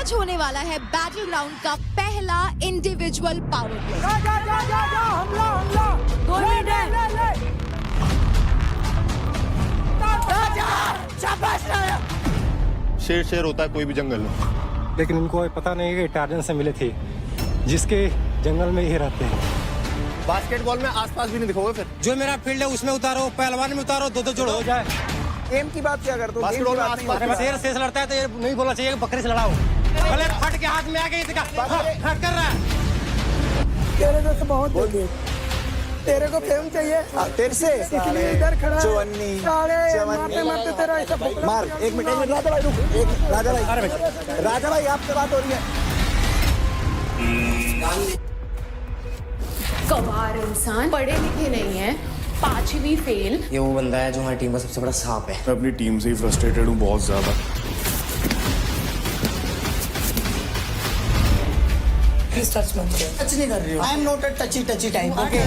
आज होने वाला है बैटल ग्राउंड का पहला इंडिविजुअल पावर प्ले। हमला 2 मिनट है। शेर शेर होता है कोई भी जंगल में, लेकिन उनको पता नहीं कि टार्जन से मिले थे, जिसके जंगल में ही रहते हैं। बास्केटबॉल में आसपास भी नहीं दिखोगे फिर। जो मेरा फील्ड है उसमें उतारो, पहलवान में उतारो, दो जोड़ हो जाए। एम की बात क्या करते हो? बास्केटबॉल में आसपास शेर शेर लड़ता है तो ये नहीं बोलना चाहिए कि बकरी से लड़ाओ। भले फट के हाथ में आ गई फट कर रहा है। तेरे को तो बहुत बोल दिए, तेरे को फेम चाहिए तेरे से, इसलिए इधर खड़ा है। चवन्नी मारते तेरा ऐसा मार। एक मिनट राजा भाई रुक, एक राजा भाई आपसे बात हो रही है। गंवार इंसान, पढ़े लिखे नहीं है, 5वीं फेल। ये वो बंदा है जो हमारी टीम का सबसे बड़ा सांप है। मैं अपनी टीम से ही फ्रस्ट्रेटेड हूँ बहुत ज्यादा। टच नहीं कर रही हो। I am not a touchy type. Okay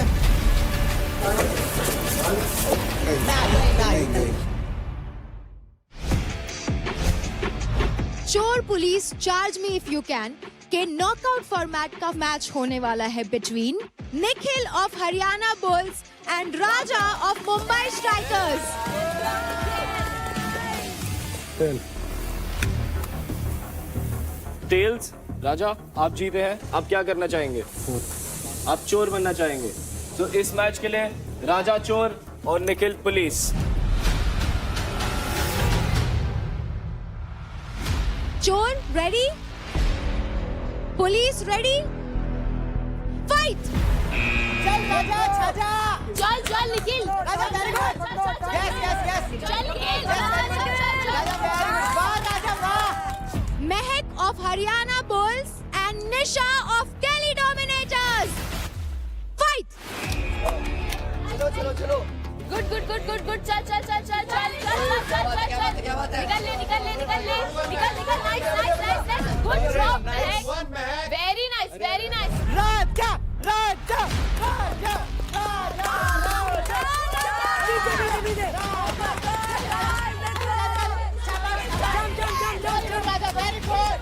चोर पुलिस charge me if you can के नॉकआउट फॉर्मेट का मैच होने वाला है between Nikhil of Haryana bulls and Raja of Mumbai strikers. Tails, Raja आप जीते हैं, आप क्या करना चाहेंगे? आप चोर बनना चाहेंगे, तो इस मैच के लिए राजा चोर और निखिल पुलिस। चोर रेडी, पुलिस रेडी, फाइट। चल राजा, छाजा चल चल Nikhil, Raja very good. Yes चल निखिल, राजा वाह राजा वाह। Mehak of Haryana bulls and Nisha of Delhi dominators, fight. चलो good good good good good. चल चल चल चल चल चल निकल nice good job Mehak, very nice. Raja very good.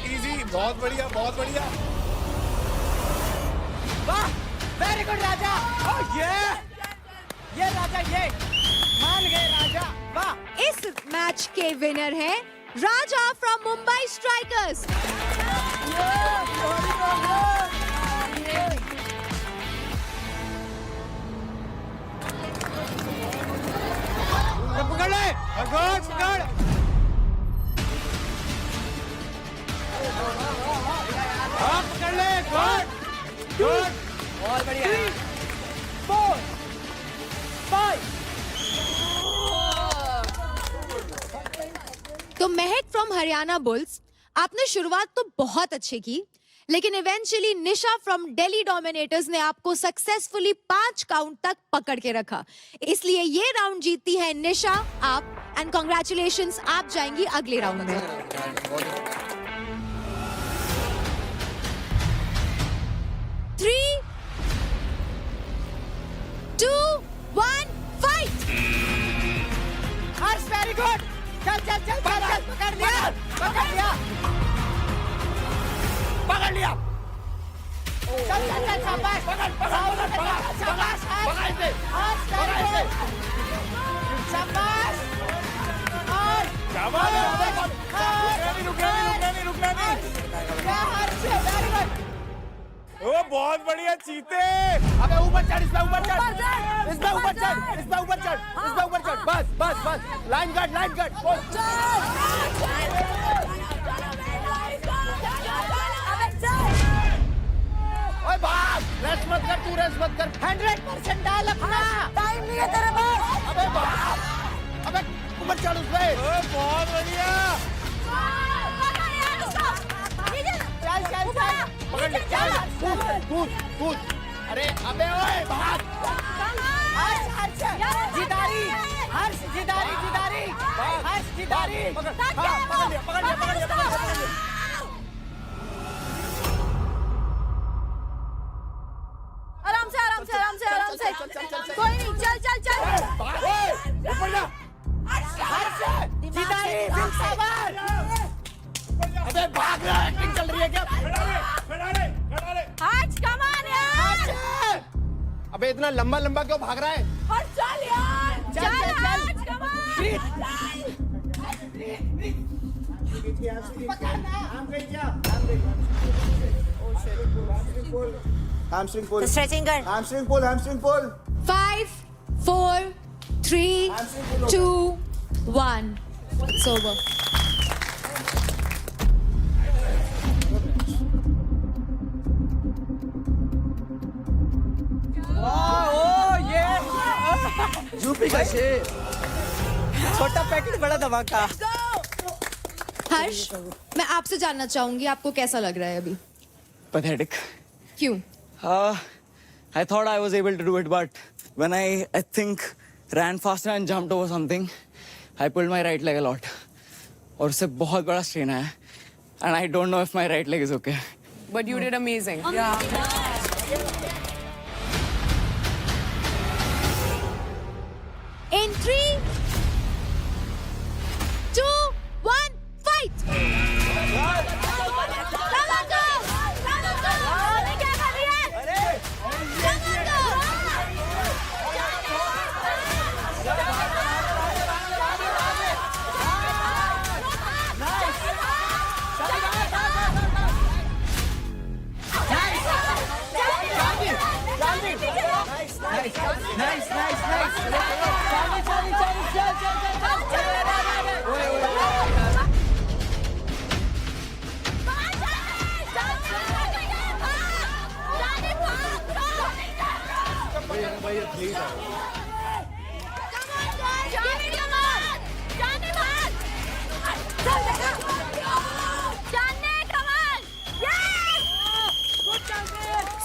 Easy बहुत बढ़िया बहुत बढ़िया। वाह वेरी गुड राजा। ओह ये राजा ये मान गए राजा। वाह। इस मैच के विनर हैं राजा फ्रॉम मुंबई स्ट्राइकर्स। पकड़ ले, पकड़। हाँ पकड़ ले, गुड। बहुत बढ़िया। 4 5। तो महक फ्रॉम हरियाणा बुल्स, आपने शुरुआत तो बहुत अच्छी की, लेकिन eventually Nisha from Delhi dominators ने आपको सक्सेसफुली 5 काउंट तक पकड़ के रखा। इसलिए ये राउंड जीतती है निशा आप, एंड कॉन्ग्रेचुलेशंस, आप जाएंगी अगले राउंड में। 3 2 1 फाइट। हर्ष वेरी गुड। चल पकड़ लिया। चल शाबाश। शाबाश हर्ष वेरी गुड। शाबाश वेरी गुड। ओ बहुत बढ़िया चीते। अबे ऊपर चढ़, इसमें ऊपर चढ़। बस लाइन गार्ड। ओए भाग, रेस्ट मत कर। 100% डाल अपना। टाइम नहीं है तेरे पास। अबे भाग, अबे ऊपर चढ़ उस पे। बहुत बढ़िया। चल पकड़ ले, चल कूद। अरे अबे ओए भाग। हर्ष जिदारी आराम से आराम से आराम से आराम से कोई नहीं चल चल चल अबे भाग रहा है, एक्टिंग चल रही है क्या? आज कमान यार अबे इतना लंबा लंबा क्यों भाग रहा है? और चल यार चल आज कमान हैमस्ट्रिंग पुल, स्ट्रेचिंग कर hamstring pull, hamstring pull. 5, 4, 3, 2, 1. It's over. UP का शेर, छोटा पैकेट बड़ा धमाका। हर्ष, मैं आपसे जानना चाहूंगी आपको कैसा लग रहा है अभी? pathetic क्यों? I thought I was able to do it but when I think ran faster and jumped over something I pulled my right leg a lot और उससे बहुत बड़ा strain आया and I don't know if my right leg is okay. But you did amazing. In 3, 2, 1, fight!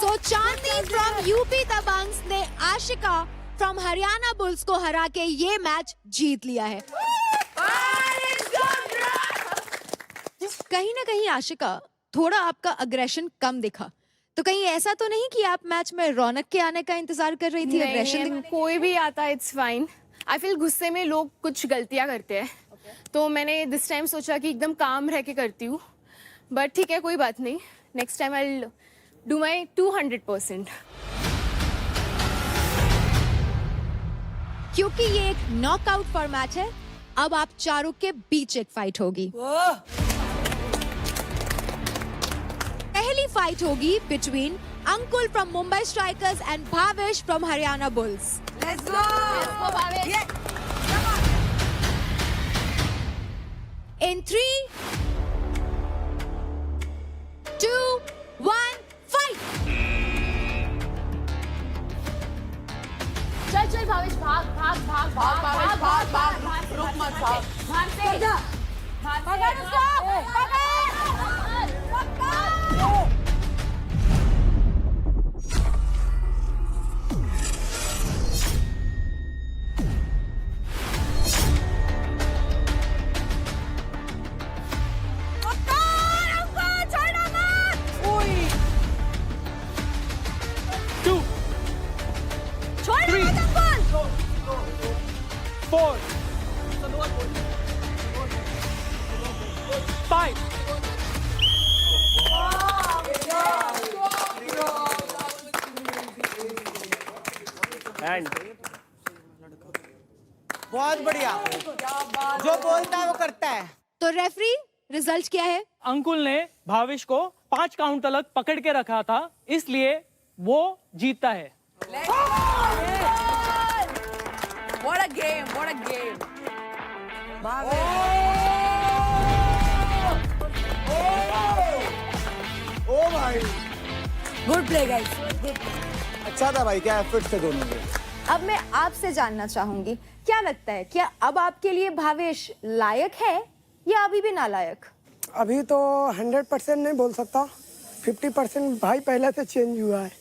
So Chandni from UP Dabanggs ने Ashika from Haryana bulls को हरा के ये मैच जीत लिया है। कहीं ना कहीं आशिका थोड़ा आपका अग्रेशन कम दिखा, तो कहीं ऐसा तो नहीं कि आप मैच में रौनक के आने का इंतजार कर रही थी? अग्रेशन कोई भी आता है इट्स फाइन। आई फील गुस्से में लोग कुछ गलतियां करते हैं तो मैंने दिस टाइम सोचा कि एकदम काम रह के करती हूँ बट ठीक है कोई बात नहीं next time I will do my 200%। क्योंकि ये एक नॉकआउट फॉर्मेट है, अब आप चारों के बीच एक फाइट होगी। पहली फाइट होगी between Ankul from Mumbai strikers and Bhavesh from Haryana Bulls. Let's go Bhavesh. In 3, 2, 1, fight! चल चल भावेश भाग भाग भाग भाग भावेश भाग भाग रुक मत भाग भाग से पकड़ उसको पकड़ बहुत बढ़िया, जो बोलता है वो करता है। तो रेफरी रिजल्ट क्या है? अंकुल ने भावेश को 5 काउंट तक पकड़ के रखा था, इसलिए वो जीतता है। What a game! What a game! ओ भाई, गुड प्ले गाइस। अच्छा था भाई, क्या एफर्ट थे दोनों के। अब मैं आपसे जानना चाहूंगी, क्या लगता है क्या अब आपके लिए भावेश लायक है या अभी भी नालायक? अभी तो 100% नहीं बोल सकता, 50% भाई पहले से चेंज हुआ है।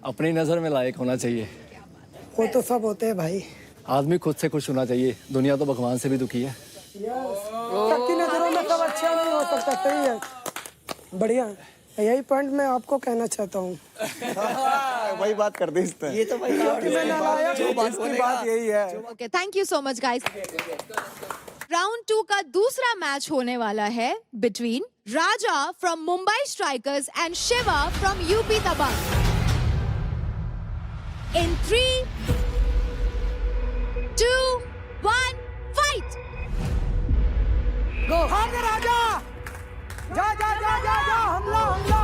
अपनी नजर में लायक होना चाहिए। वो तो सब होते हैं भाई। आदमी खुद से खुश होना चाहिए, दुनिया तो भगवान से भी दुखी है। सबकी नजरों में सब अच्छा नहीं हो सकता, सही है, बढ़िया। यही पॉइंट मैं आपको कहना चाहता हूँ। वही बात कर दी इसने। ये तो भाई इसकी बात यही है। Okay, thank you so much guys. Round 2 का दूसरा मैच होने वाला है between Raja from Mumbai strikers and Shiva from UP Dabangg. In 3, 2, 1, fight. भाग राजा, जा जा जा जा जा, हमला हमला,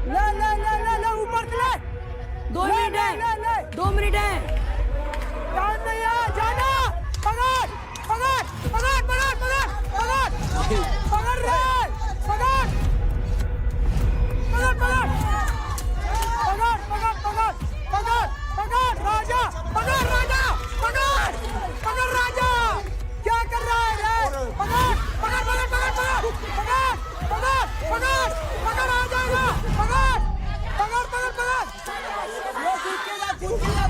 ले ले ले ले ले, ऊपर ले। 2 मिनट है, 2 मिनट है, टाइम नहीं है, जाना। पकड़ पकड़ पकड़ पकड़ पकड़ पकड़ पकड़ रे, पकड़ पकड़ पकड़ पकड़ पकड़ पकड़ पकड़ पकड़ राजा, पकड़ राजा, पकड़ पकड़ राजा, क्या कर रहा है रे? पकड़ पकड़ पकड़ पकड़ पकड़ पकड़ पकड़ पकड़ पकड़, आ जाएगा, पकड़ पकड़ पकड़ पकड़, ये कूदेगा कूदेगा।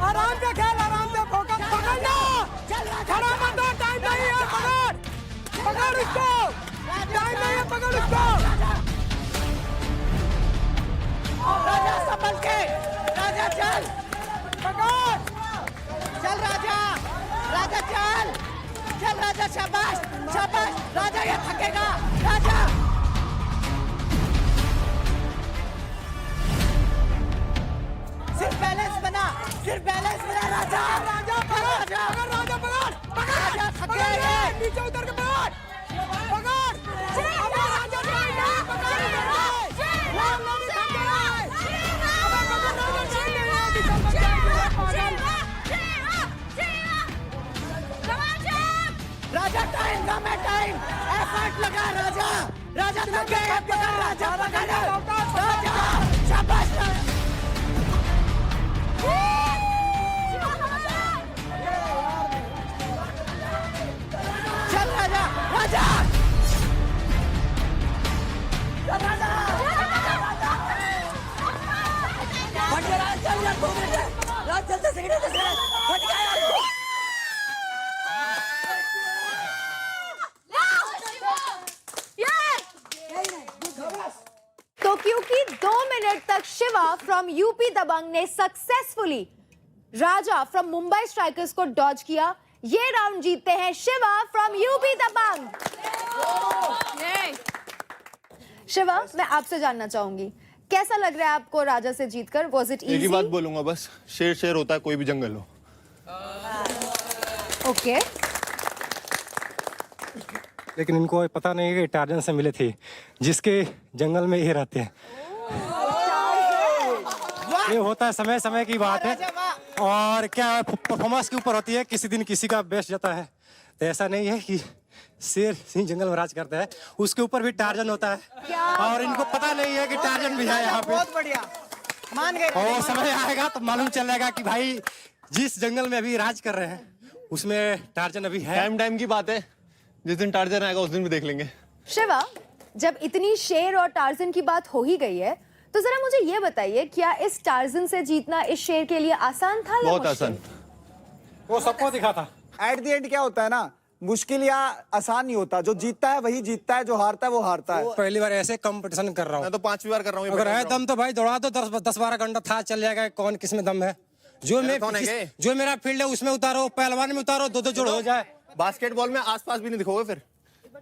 आराम से खेल, आराम से फोकस, पकड़ना, खड़ा मत हो, टाइम नहीं है, पकड़ पकड़ उसको, टाइम नहीं है, पकड़ उसको। राजा संभल के, राजा चल, पकड़, चल राजा, राजा चल, चल राजा, शाबाश शाबाश राजा, ये थकेगा राजा। सिर्फ बैलेंस बना, सिर्फ बैलेंस बना राजा, राजा पकड़, पकड़ राजा, पकड़ पकड़ राजा, थक गया ये, नीचे उतर के पकड़ पकड़, अबे राजा पकड़ पकड़, राम नहीं थक गया, अबे पकड़ राजा, राजा टाइम कम है, टाइम एफर्ट लगा राजा, राजा थक गया, पकड़ राजा, पकड़ राजा, शाबाश चल राजा, राजा चल राजा, फट गया, चल यार 2 मिनट है, राज जल्दी से फट गया यार। तो क्योंकि 2 मिनट तक शिवा फ्रॉम यूपी दबंग ने successfully Raja from Mumbai strikers को डॉज किया, ये राउंड जीतते हैं शिवा फ्रॉम यूपी दबंग। शिवा, मैं आपसे जानना चाहूंगी, कैसा लग रहा है आपको राजा से जीतकर? वाज इट एक ही इजी? बात बोलूंगा बस, शेर शेर होता है कोई भी जंगल हो। ओके, लेकिन इनको पता नहीं है कि टार्जन से मिले थे, जिसके जंगल में ये रहते हैं। ये होता है, समय समय की बात है, और क्या परफॉर्मेंस के ऊपर होती है, किसी दिन किसी का बेस्ट जाता है। तो ऐसा नहीं है कि शेर सिंह जंगल में राज करता है, उसके ऊपर भी टार्जन होता है, और इनको पता नहीं है कि टार्जन भी है यहाँ पे। बहुत बढ़िया, मान गए। और समय आएगा तो मालूम चलेगा कि भाई जिस जंगल में अभी राज कर रहे हैं उसमें टार्जन अभी है। टाइम की बात है, जिस दिन टार्जन आएगा उस दिन भी देख लेंगे। शिवा, जब इतनी शेर और टार्जन की बात हो ही गई है, तो जरा मुझे ये बताइए, क्या इस टार्जन से जीतना इस शेर के लिए आसान था या बहुत मुश्किल? आसान। वो सबको दिखा था। एट द एंड क्या होता है ना, मुश्किल या आसान नहीं होता, जो जीतता है वही जीतता है, जो हारता है वो हारता है। पहली बार ऐसे कंपटीशन कर रहा हूँ, मैं तो 5वीं बार कर रहा हूँ। अगर है दम तो भाई दौड़ा दो, 10-12 घंटा था चल जाएगा, कौन किस में दम है। जो मेरा फील्ड है उसमें उतारो, पहलवान में उतारो, 2-2 जोड़ हो जाए। बास्केटबॉल में आसपास भी नहीं दिखोगे फिर।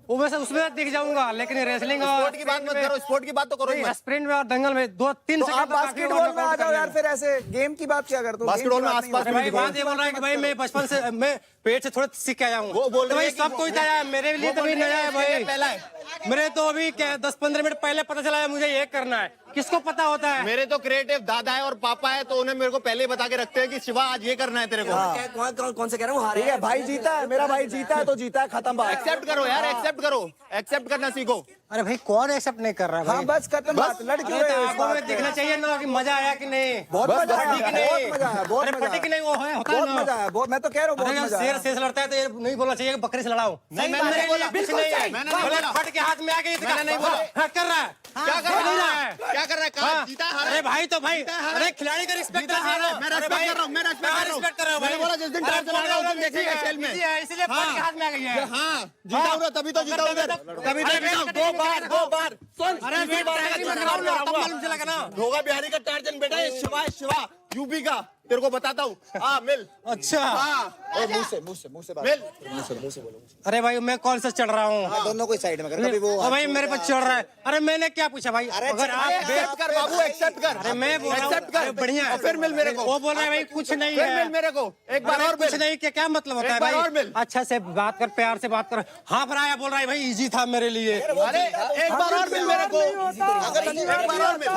वो वैसे उसमें दिख जाऊंगा, लेकिन रेसलिंग और स्पोर्ट की बात मत करो, स्पोर्ट की बात तो करो। स्प्रिंट में और दंगल में 2-3 तो आप बास्केटबॉल में आ जाओ यार, फिर ऐसे गेम की बात क्या करते हो? बास्केटबॉल में आसपास भाई बात ये बोल रहा है कि भाई मैं बचपन से मैं पेट से थोड़ा सीख के आया हूँ। वो बोल तो रहे भाई हैं कि सबको इतना आया, मेरे लिए तो भी नया है भाई। पहला है, मेरे तो अभी 10-15 मिनट पहले पता चला है मुझे ये करना है। किसको पता होता है? मेरे तो क्रिएटिव दादा है और पापा है, तो उन्हें मेरे को पहले ही बता के रखते हैं कि शिवा आज ये करना है तेरे को। कौन से कह रहा हूँ, ठीक है भाई जीता है, मेरा भाई जीता है तो जीता है, खत्म बात। एक्सेप्ट करो यार, एक्सेप्ट करो, एक्सेप्ट करना सीखो। अरे भाई कौन एक्सेप्ट नहीं कर रहा है हाँ भाई? बस खत्म बात, लड़की अरे तो आंखों में दिखना चाहिए ना कि मजा आया कि नहीं। बहुत मजा आया, पट्टी की नहीं। बहुत मजा आया, बहुत अरे मजा पट्टी की नहीं, वो है होता है बहुत ना। मजा आया, बहुत, मैं तो कह रहा हूँ बहुत अरे मजा शेर आया। शेर से लड़ता है तो ये नहीं बोलना चाहिए कि बकरे से लड़ाओ। नहीं, मैंने मेरे नहीं बोला, लिए कुछ बिल्कुल नहीं है। सही, मैंने नहीं बोला। फट के हाथ में आ गई मैंने नहीं बोला। कर रहा है क्या कर रहा है? क्या कर रहा है? कहाँ? जीता हारा? अरे भाई तो भाई जीता हारा? अरे खिलाड़ी का रिस्पेक्ट जीता हारा? मैं respect कर रहा हूँ, मैं respect कर रहा हूँ। मैंने बोला जिस दिन टायर चलाएगा उस दिन देखिएगा खेल में। इसलिए फट के हाथ में आ गई है। हाँ जीता हूँ ना, तभी तो जीता उधर, तभी तो जीता हूँ। 2 बार 2 बार सुन, अरे तीसरी बार का चक्कर में तब आऊंगा। मालूम चला ना। ढोगा बिहारी का टार्जन बेटा है, शिवा यूपी का, तेरे को बताता हूँ। हाँ मिल। अच्छा हाँ मुंह से बात, मिल। मुंह से बोलो। अरे भाई मैं कौन सा चढ़ रहा हूँ? हाँ, दोनों को साइड में कर, कभी वो ओ भाई मेरे पर चढ़ रहा है। अरे मैंने क्या पूछा भाई? अगर आप एक्सेप्ट कर बाबू, एक्सेप्ट कर। अरे मैं बोल रहा हूँ एक्सेप्ट कर, अरे बढ़िया है। और फिर मिल मेरे को। वो बोल रहा है भाई कुछ नहीं फिर है। मिल मेरे को, एक बार अरे और कुछ मिल। नहीं, क्या मतलब होता है एक बार और भाई? मिल। अच्छा से बात कर, प्यार से बात कर। हाँ पर आया बोल रहा है भाई इजी था मेरे लिए। अरे एक बार और मिल मेरे को, अगर एक बार और मिल।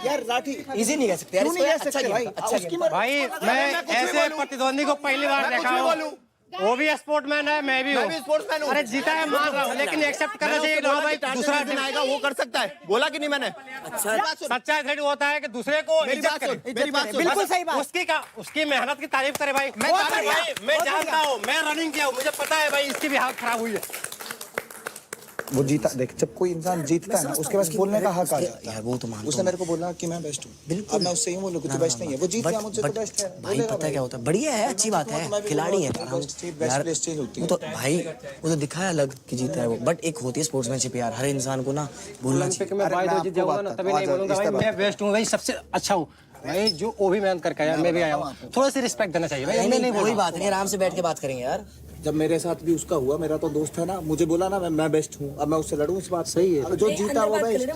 यार राठी इजी नहीं कह सकते यार, क्यों नहीं इसको कह सकते भाई? अच्छा भाई मैं ऐसे प्रतिद्वंदी को पहली बार मैं कुछ देखा भी हूँ। बोलूं। वो भी स्पोर्टमैन है, मैं भी हूँ। मैं भी स्पोर्ट्समैन हूँ। अरे जीता है मान रहा हूँ, लेकिन एक्सेप्ट करना चाहिए ना भाई। दूसरा दिन आएगा वो कर सकता है, बोला कि नहीं मैंने? सच्चा एथलीट होता है कि दूसरे को मेरी इज्जत बात करे। सुन, मेरी बात सुन। बिल्कुल सही बात। उसकी मेहनत की तारीफ करे भाई। मैं जानता हूँ, मैं रनिंग किया हूँ, मुझे पता है भाई इसकी भी हालत खराब हुई है। वो जीता, देख जब कोई इंसान जीतता है ना उसके पास बोलने का हक आ जाता है। यार वो तो मानता उसने मेरे को बोला कि मैं बेस्ट हूँ, बिल्कुल मैं उससे यूँ बोलूँ कि तू बेस्ट नहीं है, वो जीत गया मुझसे तो बेस्ट है। भाई पता है क्या होता है, बढ़िया है, अच्छी बात है, खिलाड़ी है यार। प्लेस चेंज होती वो है। तो भाई वो तो दिखाया अलग कि जीता है वो, बट एक होती है स्पोर्ट्समैनशिप यार, हर इंसान को ना बोलना चाहिए। मैं भाई तो जीत जाऊंगा ना तभी नहीं बोलूंगा भाई मैं बेस्ट हूँ भाई, सबसे अच्छा हूँ भाई। जो वो भी मेहनत करके आया, मैं भी आया हूँ, थोड़ा सी रिस्पेक्ट देना चाहिए भाई। नहीं कोई बात नहीं, आराम से बैठ के बात करेंगे यार। जब मेरे साथ भी उसका हुआ, मेरा तो दोस्त है ना, मुझे बोला ना मैं बेस्ट हूँ, अब मैं उससे लड़ूं, इस बात सही है। जो जीता वो बेस्ट।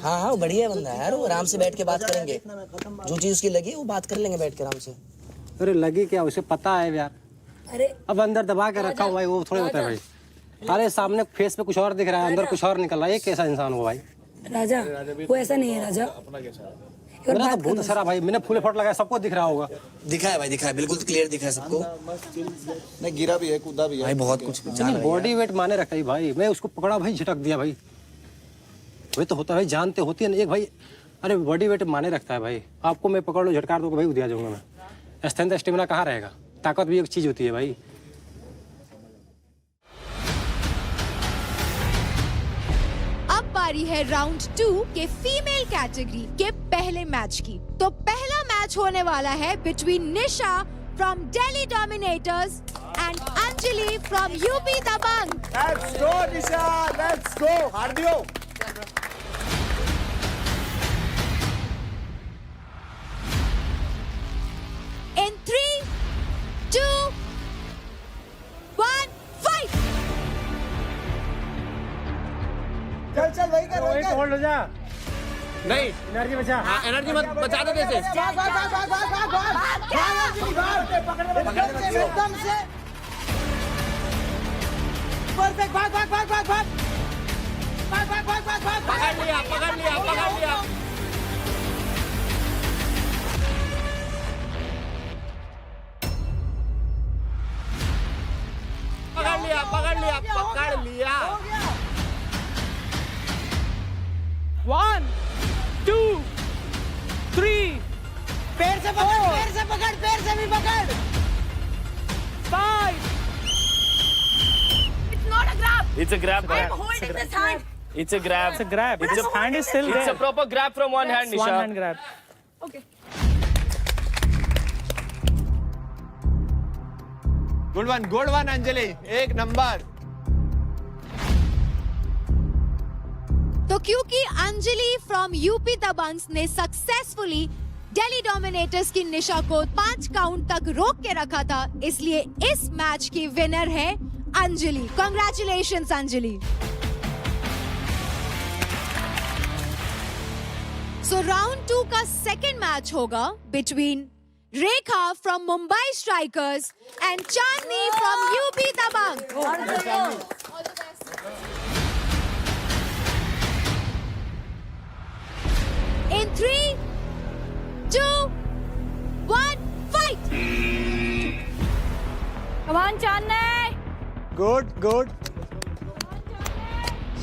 हाँ वो बढ़िया बंदा है यार, वो आराम से बैठ के बात करेंगे, जो चीज उसकी लगी वो बात कर लेंगे बैठ के आराम से। अरे लगी क्या, उसे पता है यार। अब अंदर दबा के रखा हुआ है, वो थोड़ी होता है भाई। अरे सामने फेस पे कुछ और दिख रहा है, अंदर कुछ और निकल रहा है। ये कैसा इंसान हुआ भाई? राजा वो ऐसा नहीं है राजा। मेरा तो बहुत सारा भाई, मैंने फूले फट लगाया, सबको दिख रहा होगा। दिखा है भाई, दिखा है, बिल्कुल क्लियर दिखा है सबको। नहीं गिरा भी है, कूदा भी है भाई, बहुत कुछ जान रहा है। बॉडी वेट माने रखता है भाई। मैं उसको पकड़ा भाई, झटक दिया भाई। वही तो होता है भाई, जानते होती है ना एक भाई। अरे बॉडी वेट माने रखता है भाई। आपको मैं पकड़ लो, झटकार दो भाई, उदिया जाऊंगा मैं। स्ट्रेंथ स्टेमिना कहाँ रहेगा? ताकत भी एक चीज होती है भाई। अब बारी है राउंड 2 के फीमेल कैटेगरी के पहले मैच की। तो पहला मैच होने वाला है between Nisha from Delhi dominators and Anjali from UP Dabangg. Let's go Nisha, let's go. हार दियो। In 3, 2, 1, fight! चल वही कर, वही कर। होल्ड हो जा, नहीं एनर्जी बचा। एनर्जी मत बचा दे जैसे। एकदम से परफेक्ट, भाग भाग भाग भाग भाग भाग भाग भाग भाग भाग। पकड़ लिया पकड़ लिया पकड़ लिया। पकड़ लिया पकड़ लिया पकड़ लिया। 1, 2, 3, पैर से पकड़, पैर से पकड़, पैर से भी पकड़। 5. It's not a grab. It's a grab. I'm holding this hand. It's a grab. It's a grab. It's a hand is still It's there. a proper grab from one hand, One Nisha. hand grab. Okay. Good one Anjali, एक number. तो क्योंकि Anjali from UP Dabanggs ने successfully Delhi dominators की निशा को 5 count तक रोक के रखा था, इसलिए इस मैच की विनर है Anjali. Congratulations Anjali. So round 2 का सेकेंड मैच होगा between Rekha from Mumbai strikers and Chandni from UP Dabangg. In 3, 2, 1, fight! Come on, Channe. Good good.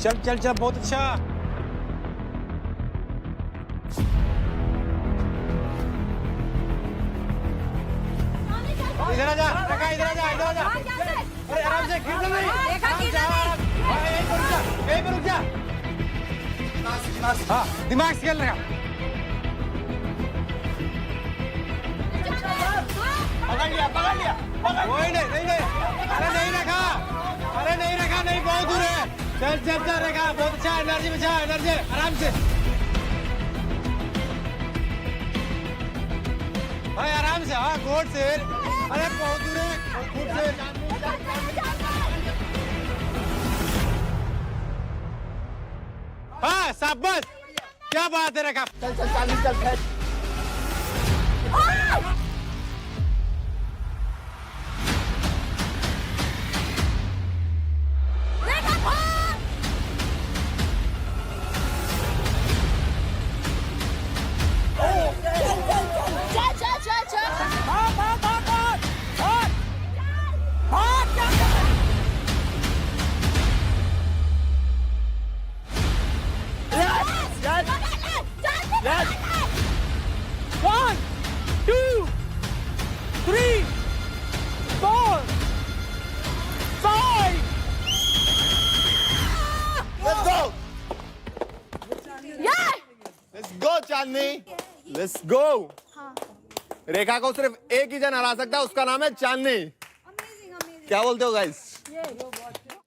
चल चल चल, बहुत अच्छा। इधर आ जा, रखा, इधर आ जा, इधर आ जा। अरे आराम से, गिर नहीं। यहीं पे रुक जा। हाँ, दिमाग से खेल रहा। पकड़ लिया, पकड़ लिया, पकड़। नहीं नहीं नहीं नहीं, अरे नहीं रखा, अरे नहीं रखा, नहीं, बहुत दूर है। चल चल चल, रखा, बहुत अच्छा, एनर्जी बचा, एनर्जी, आराम से भाई, आराम से। हाँ, कोर्ट से, अरे बहुत दूर है, कोर्ट से। हाँ, शाबाश, क्या बात है, रखा। चल चल, चांदनी चल, खेच। One, two, three, four, five. Let's go. Let's go, Chandni. Let's go. रेखा को सिर्फ एक ही जन हरा सकता है, उसका नाम है चांदनी। क्या बोलते हो गाइस?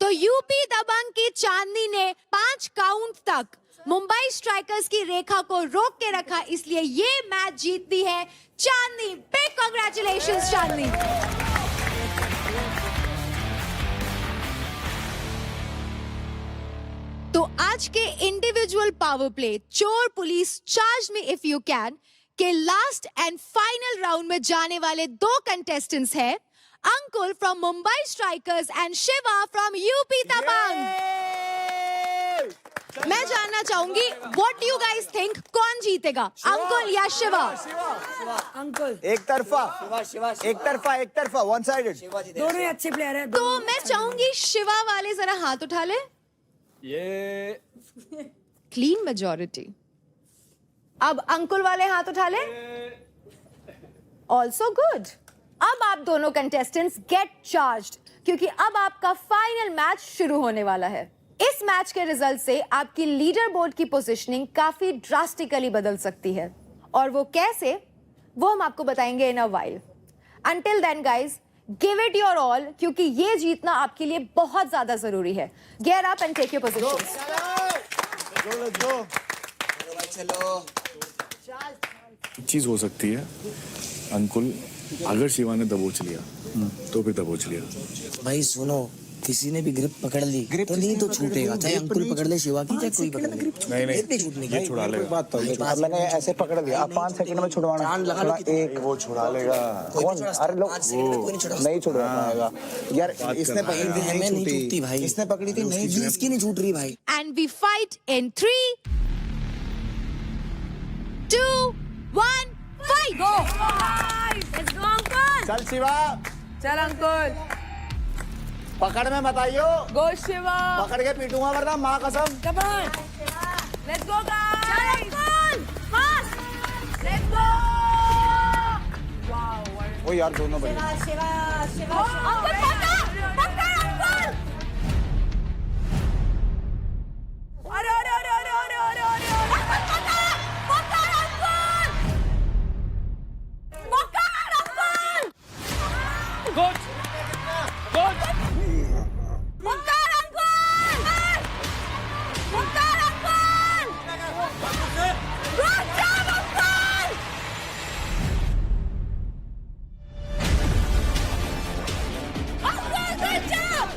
तो यूपी दबंग की चांदनी ने 5 काउंट तक मुंबई स्ट्राइकर्स की रेखा को रोक के रखा, इसलिए ये मैच जीतती है चांदनी। बिग कांग्रेचुलेशंस चांदनी। तो आज के इंडिविजुअल पावर प्ले चोर पुलिस charge me if you can के लास्ट एंड फाइनल राउंड में जाने वाले 2 कंटेस्टेंट्स हैं, Ankul from Mumbai strikers and Shiva from UP Dabangg. मैं जानना चाहूंगी, what do you guys think, कौन जीतेगा, अंकुल या शिवा? अंकुल। एक तरफा, एक तरफा, एक तरफा, वन साइडेड। दोनों ही अच्छे प्लेयर हैं। तो मैं चाहूंगी शिवा वाले जरा हाथ उठा ले। ये क्लीन मेजॉरिटी। अब अंकुल वाले हाथ उठा ले। Also good. अब आप दोनों कंटेस्टेंट्स गेट चार्ज्ड, क्योंकि अब आपका फाइनल मैच शुरू होने वाला है। इस मैच के रिजल्ट से आपकी लीडर बोर्ड की पोजीशनिंग काफी ड्रास्टिकली बदल सकती है, और वो कैसे, वो हम आपको बताएंगे in a while. Until then guys, give it your all, क्योंकि ये जीतना आपके लिए बहुत ज्यादा जरूरी है। Get up and take your positions. चीज हो सकती है अंकुल, अगर शिवा ने दबोच लिया तो फिर दबोच लिया। भाई सुनो, किसी ने भी ग्रिप पकड़ ली तो नहीं तो छूटेगा, चाहे अंकुल पकड़ ले शिवा की, चाहे कोई पकड़ ले। नहीं नहीं, छूटने ये छुड़ा लेगा। बात तो अब मैंने ऐसे पकड़ लिया, अब 5 सेकंड में छुड़वाना। थोड़ा एक वो छुड़ा लेगा। कौन? अरे लोग नहीं छुड़वा पाएगा यार। इसने पकड़ी थी, नहीं छूटी भाई। इसने पकड़ी थी, नहीं, इसकी नहीं छूट रही भाई। And we fight in 3, 2, 1, fight. Go let's go Ankul. चल शिवा, चल अंकुल। पकड़ में मत आइयो। गो शिवा। पकड़ के पीटूंगा वरना, माँ कसम। Come on, let's go guys. चल Ankul, fast, let's go. Wow, ओ यार दोनों बड़े। शिवा शिवा शिवा। अंकुल पकड़, पकड़ अंकुल। अरे अरे अरे अरे अरे अरे अरे, पकड़ पकड़ अंकुल, पकड़ अंकुल। Good good. पकड़ अंकुल, पकड़ Ankul. Good job Ankul. Ankul good job.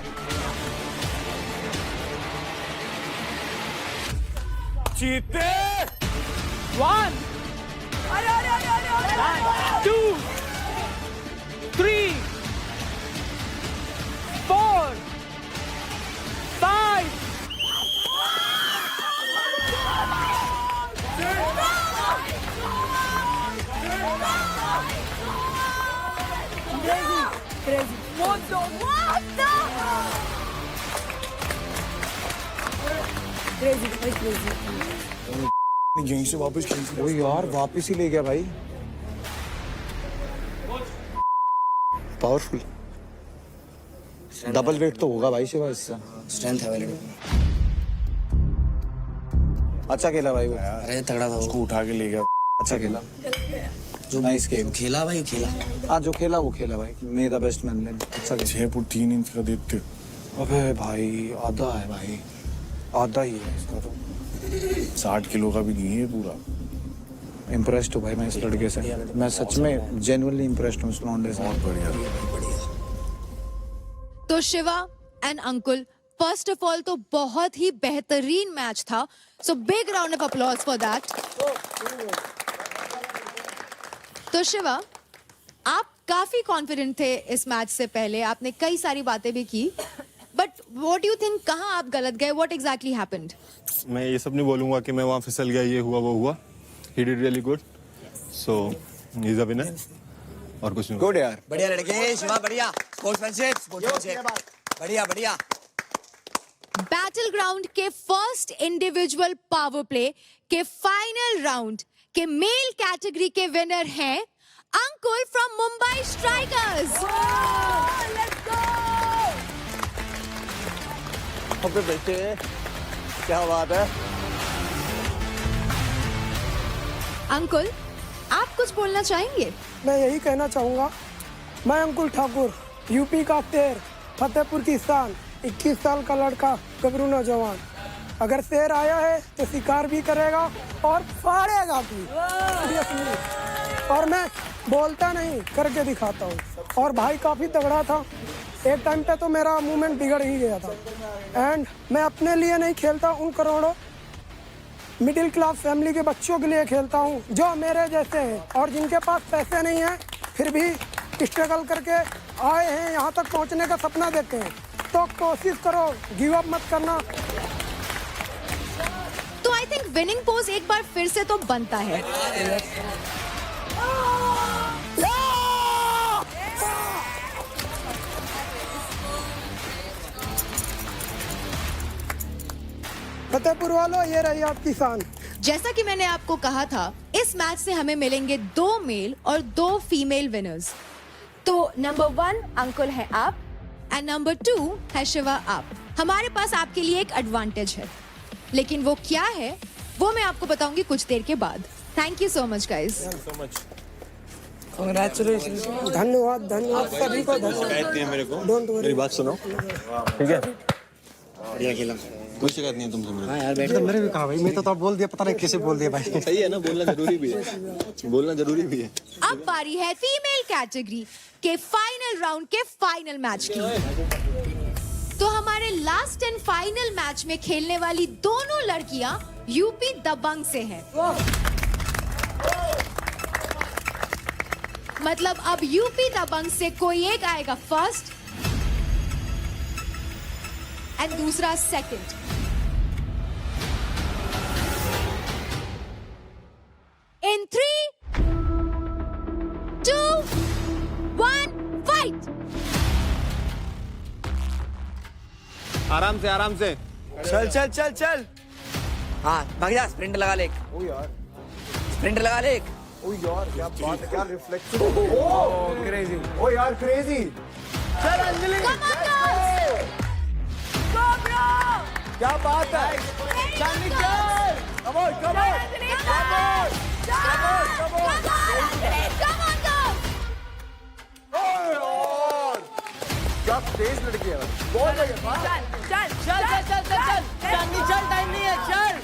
जीते। 1, अरे अरे अरे अरे अरे। 2, 3, 4, 5. Crazy. What the? यहीं से वापस वो यार वापस ही ले गया भाई। पावरफुल डबल वेट तो होगा भाई शिवा इससे। स्ट्रेंथ है वाले अच्छा खेला भाई वो। अरे तगड़ा था उसको उठा के ले गया। अच्छा खेला जो नाइस गेम। खेला भाई खेला। हाँ जो खेला वो खेला भाई। मे द बेस्ट मैन। अच्छा खेला। 6 फुट 3 इंच का देखते। अबे भाई आधा है भाई, आधा ही है इसका तो। 60 किलो का भी नहीं है पूरा। इम्प्रेस्ड हूँ भाई मैं इस लड़के से। मैं सच में जेन्युइनली इम्प्रेस्ड हूँ इस लौंडे से। बहुत बढ़िया। तो Shiva and Ankul, first of all तो बहुत ही बेहतरीन मैच था, so big round of applause for that. तो शिवा, आप काफी कॉन्फिडेंट थे इस मैच से पहले, आपने कई सारी बातें भी की, but what do you think, कहाँ आप गलत गए? What exactly happened? मैं ये सब नहीं बोलूंगा कि मैं वहां फिसल गया, ये हुआ वो हुआ। He did really good, so he is a winner. और कुछ नहीं। गुड यार, बढ़िया लड़के शिवा, बढ़िया स्पोर्ट्समैनशिप बढ़िया बढ़िया। बैटल ग्राउंड के फर्स्ट इंडिविजुअल पावर प्ले के फाइनल राउंड के मेल कैटेगरी के विनर हैं अंकुल फ्रॉम मुंबई स्ट्राइकर्स। अबे बेटे क्या बात है। अंकुल, आप कुछ बोलना चाहेंगे? मैं यही कहना चाहूँगा, मैं अंकुल ठाकुर, यूपी का शेर, फतेहपुर की शान, 21 साल का लड़का, गबरू नौजवान। अगर शेर आया है तो शिकार भी करेगा और फाड़ेगा भी। और मैं बोलता नहीं, करके दिखाता हूँ। और भाई काफ़ी तगड़ा था। एक टाइम पे तो मेरा मूवमेंट बिगड़ ही गया था। एंड मैं अपने लिए नहीं खेलता, उन करोड़ों मिडिल क्लास फैमिली के बच्चों के लिए खेलता हूँ जो मेरे जैसे हैं और जिनके पास पैसे नहीं हैं, फिर भी स्ट्रगल करके आए हैं, यहाँ तक पहुँचने का सपना देखते हैं। तो कोशिश करो, गिव अप मत करना। तो आई थिंक विनिंग पोज एक बार फिर से तो बनता है। फतेहपुर वालों, ये रही आपकी शान। जैसा कि मैंने आपको कहा था, इस मैच से हमें मिलेंगे 2 मेल और 2 फीमेल विनर्स। तो नंबर 1 अंकुल है आप एंड नंबर 2 है शिवा आप। हमारे पास आपके लिए एक एडवांटेज है, लेकिन वो क्या है वो मैं आपको बताऊंगी कुछ देर के बाद। Thank you so much guys. Congratulation. धन्यवाद धन्यवाद सभी को धन्यवाद। मेरे को डोंट वरी। मेरी बात सुनो, ठीक है? बढ़िया खेला, कोई शिकायत नहीं है तुमसे मेरे। हाँ यार बैठ। मेरे भी कहा भाई, मैं तो बोल दिया, पता नहीं कैसे बोल दिया भाई। सही है ना, बोलना जरूरी भी है, बोलना जरूरी भी है। अब बारी है फीमेल कैटेगरी के फाइनल राउंड के फाइनल मैच की। तो हमारे लास्ट एंड फाइनल मैच में खेलने वाली दोनों लड़कियां यूपी दबंग से हैं। मतलब अब यूपी दबंग से कोई एक आएगा फर्स्ट एंड दूसरा सेकंड। इन 3, 2, 1 फाइट। आराम से आराम से। चल चल चल चल। हाँ भाग जा, स्प्रिंट लगा ले एक। ओ यार, स्प्रिंट लगा ले एक। ओ यार क्या बात है, क्या रिफ्लेक्शन। ओ क्रेजी, ओ यार क्रेजी। चल अंजलि, क्या बात है। चांदनी चल, come on come on come on come on come on. क्या तेज लड़की है, बहुत बढ़िया। चल चल चल चल चल चांदनी चल, टाइम नहीं है, चल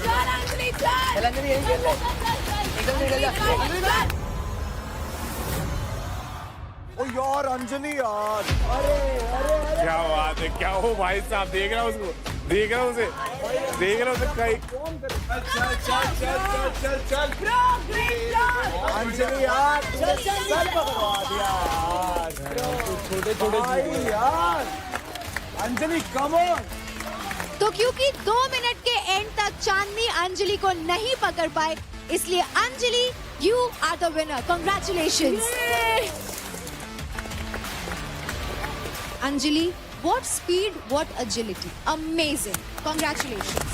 चल अंजलि चल। चल अंजलि यहीं खेल ले, निकल जा। ओ यार अंजलि यार, अरे अरे अरे क्या बात है, क्या हो भाई साहब, देख रहा हूँ उसको, देख रहा हूँ उसे, देख रहा हूँ उसे कहीं। चल चल चल चल चल चल अंजलि यार, सर पकड़वा दिया छोटे छोटे यार। Anjali come on. तो क्योंकि 2 मिनट के एंड तक चांदनी अंजलि को नहीं पकड़ पाए, इसलिए Anjali you are the winner. Congratulations Anjali, What speed, what agility. Amazing. Congratulations.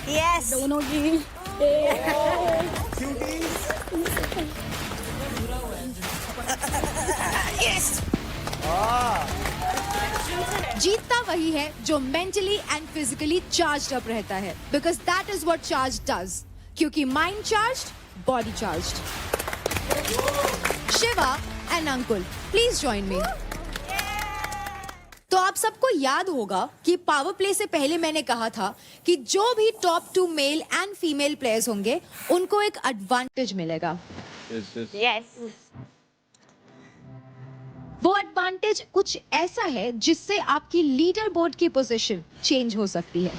Yes. दोनों की जीतता वही है जो mentally and physically charged up रहता है, because that is what charge does. क्योंकि mind charged, body charged. Shiva and Ankul, please join me. तो आप सबको याद होगा कि पावर प्ले से पहले मैंने कहा था कि जो भी top 2 male and female players होंगे उनको एक एडवांटेज मिलेगा. Yes. वो एडवांटेज कुछ ऐसा है जिससे आपकी लीडर बोर्ड की पोजीशन चेंज हो सकती है.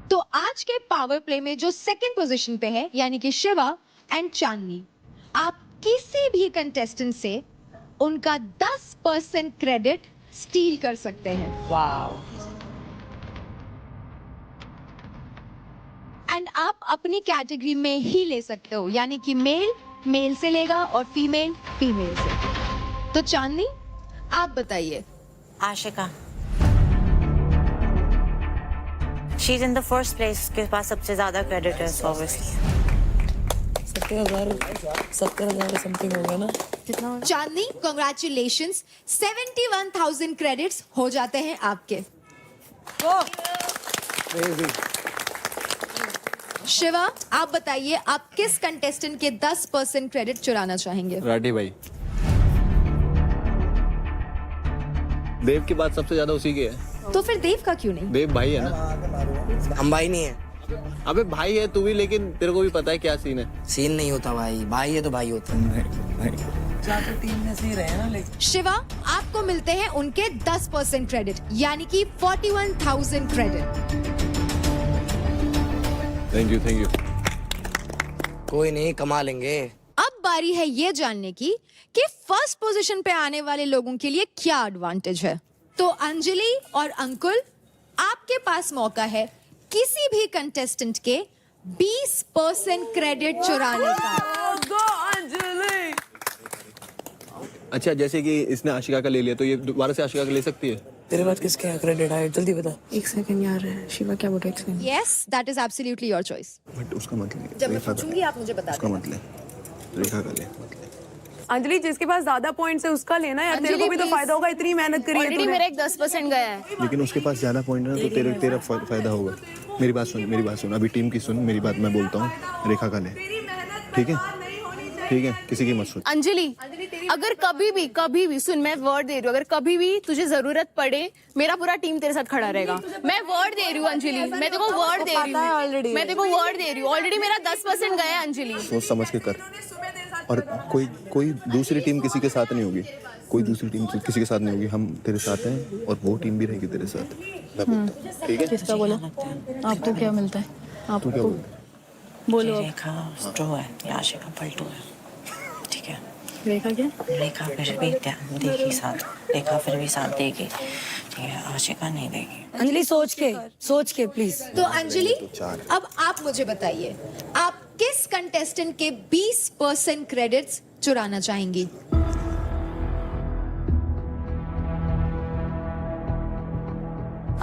तो आज के पावर प्ले में जो सेकंड पोजीशन पे है, यानी कि शिवा एंड चांदनी, आप किसी भी कंटेस्टेंट से उनका 10% क्रेडिट स्टील कर सकते हैं. Wow. एंड आप अपनी कैटेगरी में ही ले सकते हो, यानी कि मेल मेल से लेगा और फीमेल फीमेल से. तो चांदनी, आप बताइए. Ashika. She's in the first place. उसके पास सबसे ज्यादा क्रेडिट है, obviously. 70,000 समथिंग होगा ना. चांदनी, कॉन्ग्रेचुलेशंस. 71,000 क्रेडिट्स हो जाते हैं आपके. शिवा, आप बताइए, आप किस कंटेस्टेंट के 10% क्रेडिट चुराना चाहेंगे? राठी भाई. देव की बात सबसे ज्यादा उसी की है. तो फिर देव का क्यों नहीं? देव भाई है ना. हम भाई नहीं है. अबे भाई है तू भी, लेकिन तेरे को भी पता है क्या सीन है. सीन नहीं होता भाई. भाई है तो भाई होता है. चार टीम में से ही रहे ना, लेकिन शिवा, आपको मिलते हैं उनके 10% क्रेडिट, यानी कि 41,000 क्रेडिट. Thank you. कोई नहीं, कमा लेंगे. अब बारी है ये जानने की कि फर्स्ट पोजीशन पे आने वाले लोगों के लिए क्या एडवांटेज है. तो अंजलि और अंकुल, आपके पास मौका है किसी भी कंटेस्टेंट के 20% क्रेडिट चुराने का. अच्छा, जैसे कि इसने आशिका का ले लिया, तो ये दोबारा से आशिका का ले सकती है. तेरे पास किसके क्रेडिट है, जल्दी बता. एक सेकंड यार, शिवा क्या बोल रहा है, एक second. Yes, that is absolutely your choice. But उसका मतलब जब मैं पूछूंगी आप मुझे बता उसका देना. मतलब रेखा का ले. अंजलि, जिसके पास ज्यादा पॉइंट्स है उसका लेना यार. तेरे को भी तो फायदा होगा, इतनी मेहनत करी है ऑलरेडी तूने. मेरा एक 10% गया है. लेकिन उसके पास ज्यादा पॉइंट है ना, तो तेरा फायदा होगा. मेरी बात सुन. अभी टीम की सुन, मेरी बात मैं बोलता हूँ. रेखा का ले, ठीक है, किसी की मत सुन. अंजलि, अगर कभी भी सुन, मैं वर्ड दे रही हूँ, अगर कभी भी तुझे जरूरत पड़े, मेरा पूरा टीम तेरे साथ खड़ा रहेगा. मैं वर्ड दे रही हूँ अंजलि, मैं तेरे को वर्ड दे रही हूँ. ऑलरेडी मेरा 10% गया है अंजलि. सोच समझ के कर. और कोई दूसरी टीम किसी के साथ नहीं होगी. कोई दूसरी टीम किसी के साथ नहीं होगी. हम तेरे साथ हैं और वो टीम भी रहेगी तेरे साथ. मैं बोलता हूँ, ठीक है. किसका बोला? आपको क्या मिलता है? तू क्या बोलो. रेखा स्ट्रो है या आशिका पलटू है, ठीक है. रेखा क्या? रेखा फिर भी ध्यान देगी साथ. रेखा फिर भी साथ देगी, ठीक है. आशिका नहीं देगी. अंजलि, सोच के प्लीज. तो अंजलि, अब आप मुझे बताइए, आप किस कंटेस्टेंट के 20% क्रेडिट्स चुराना चाहेंगी?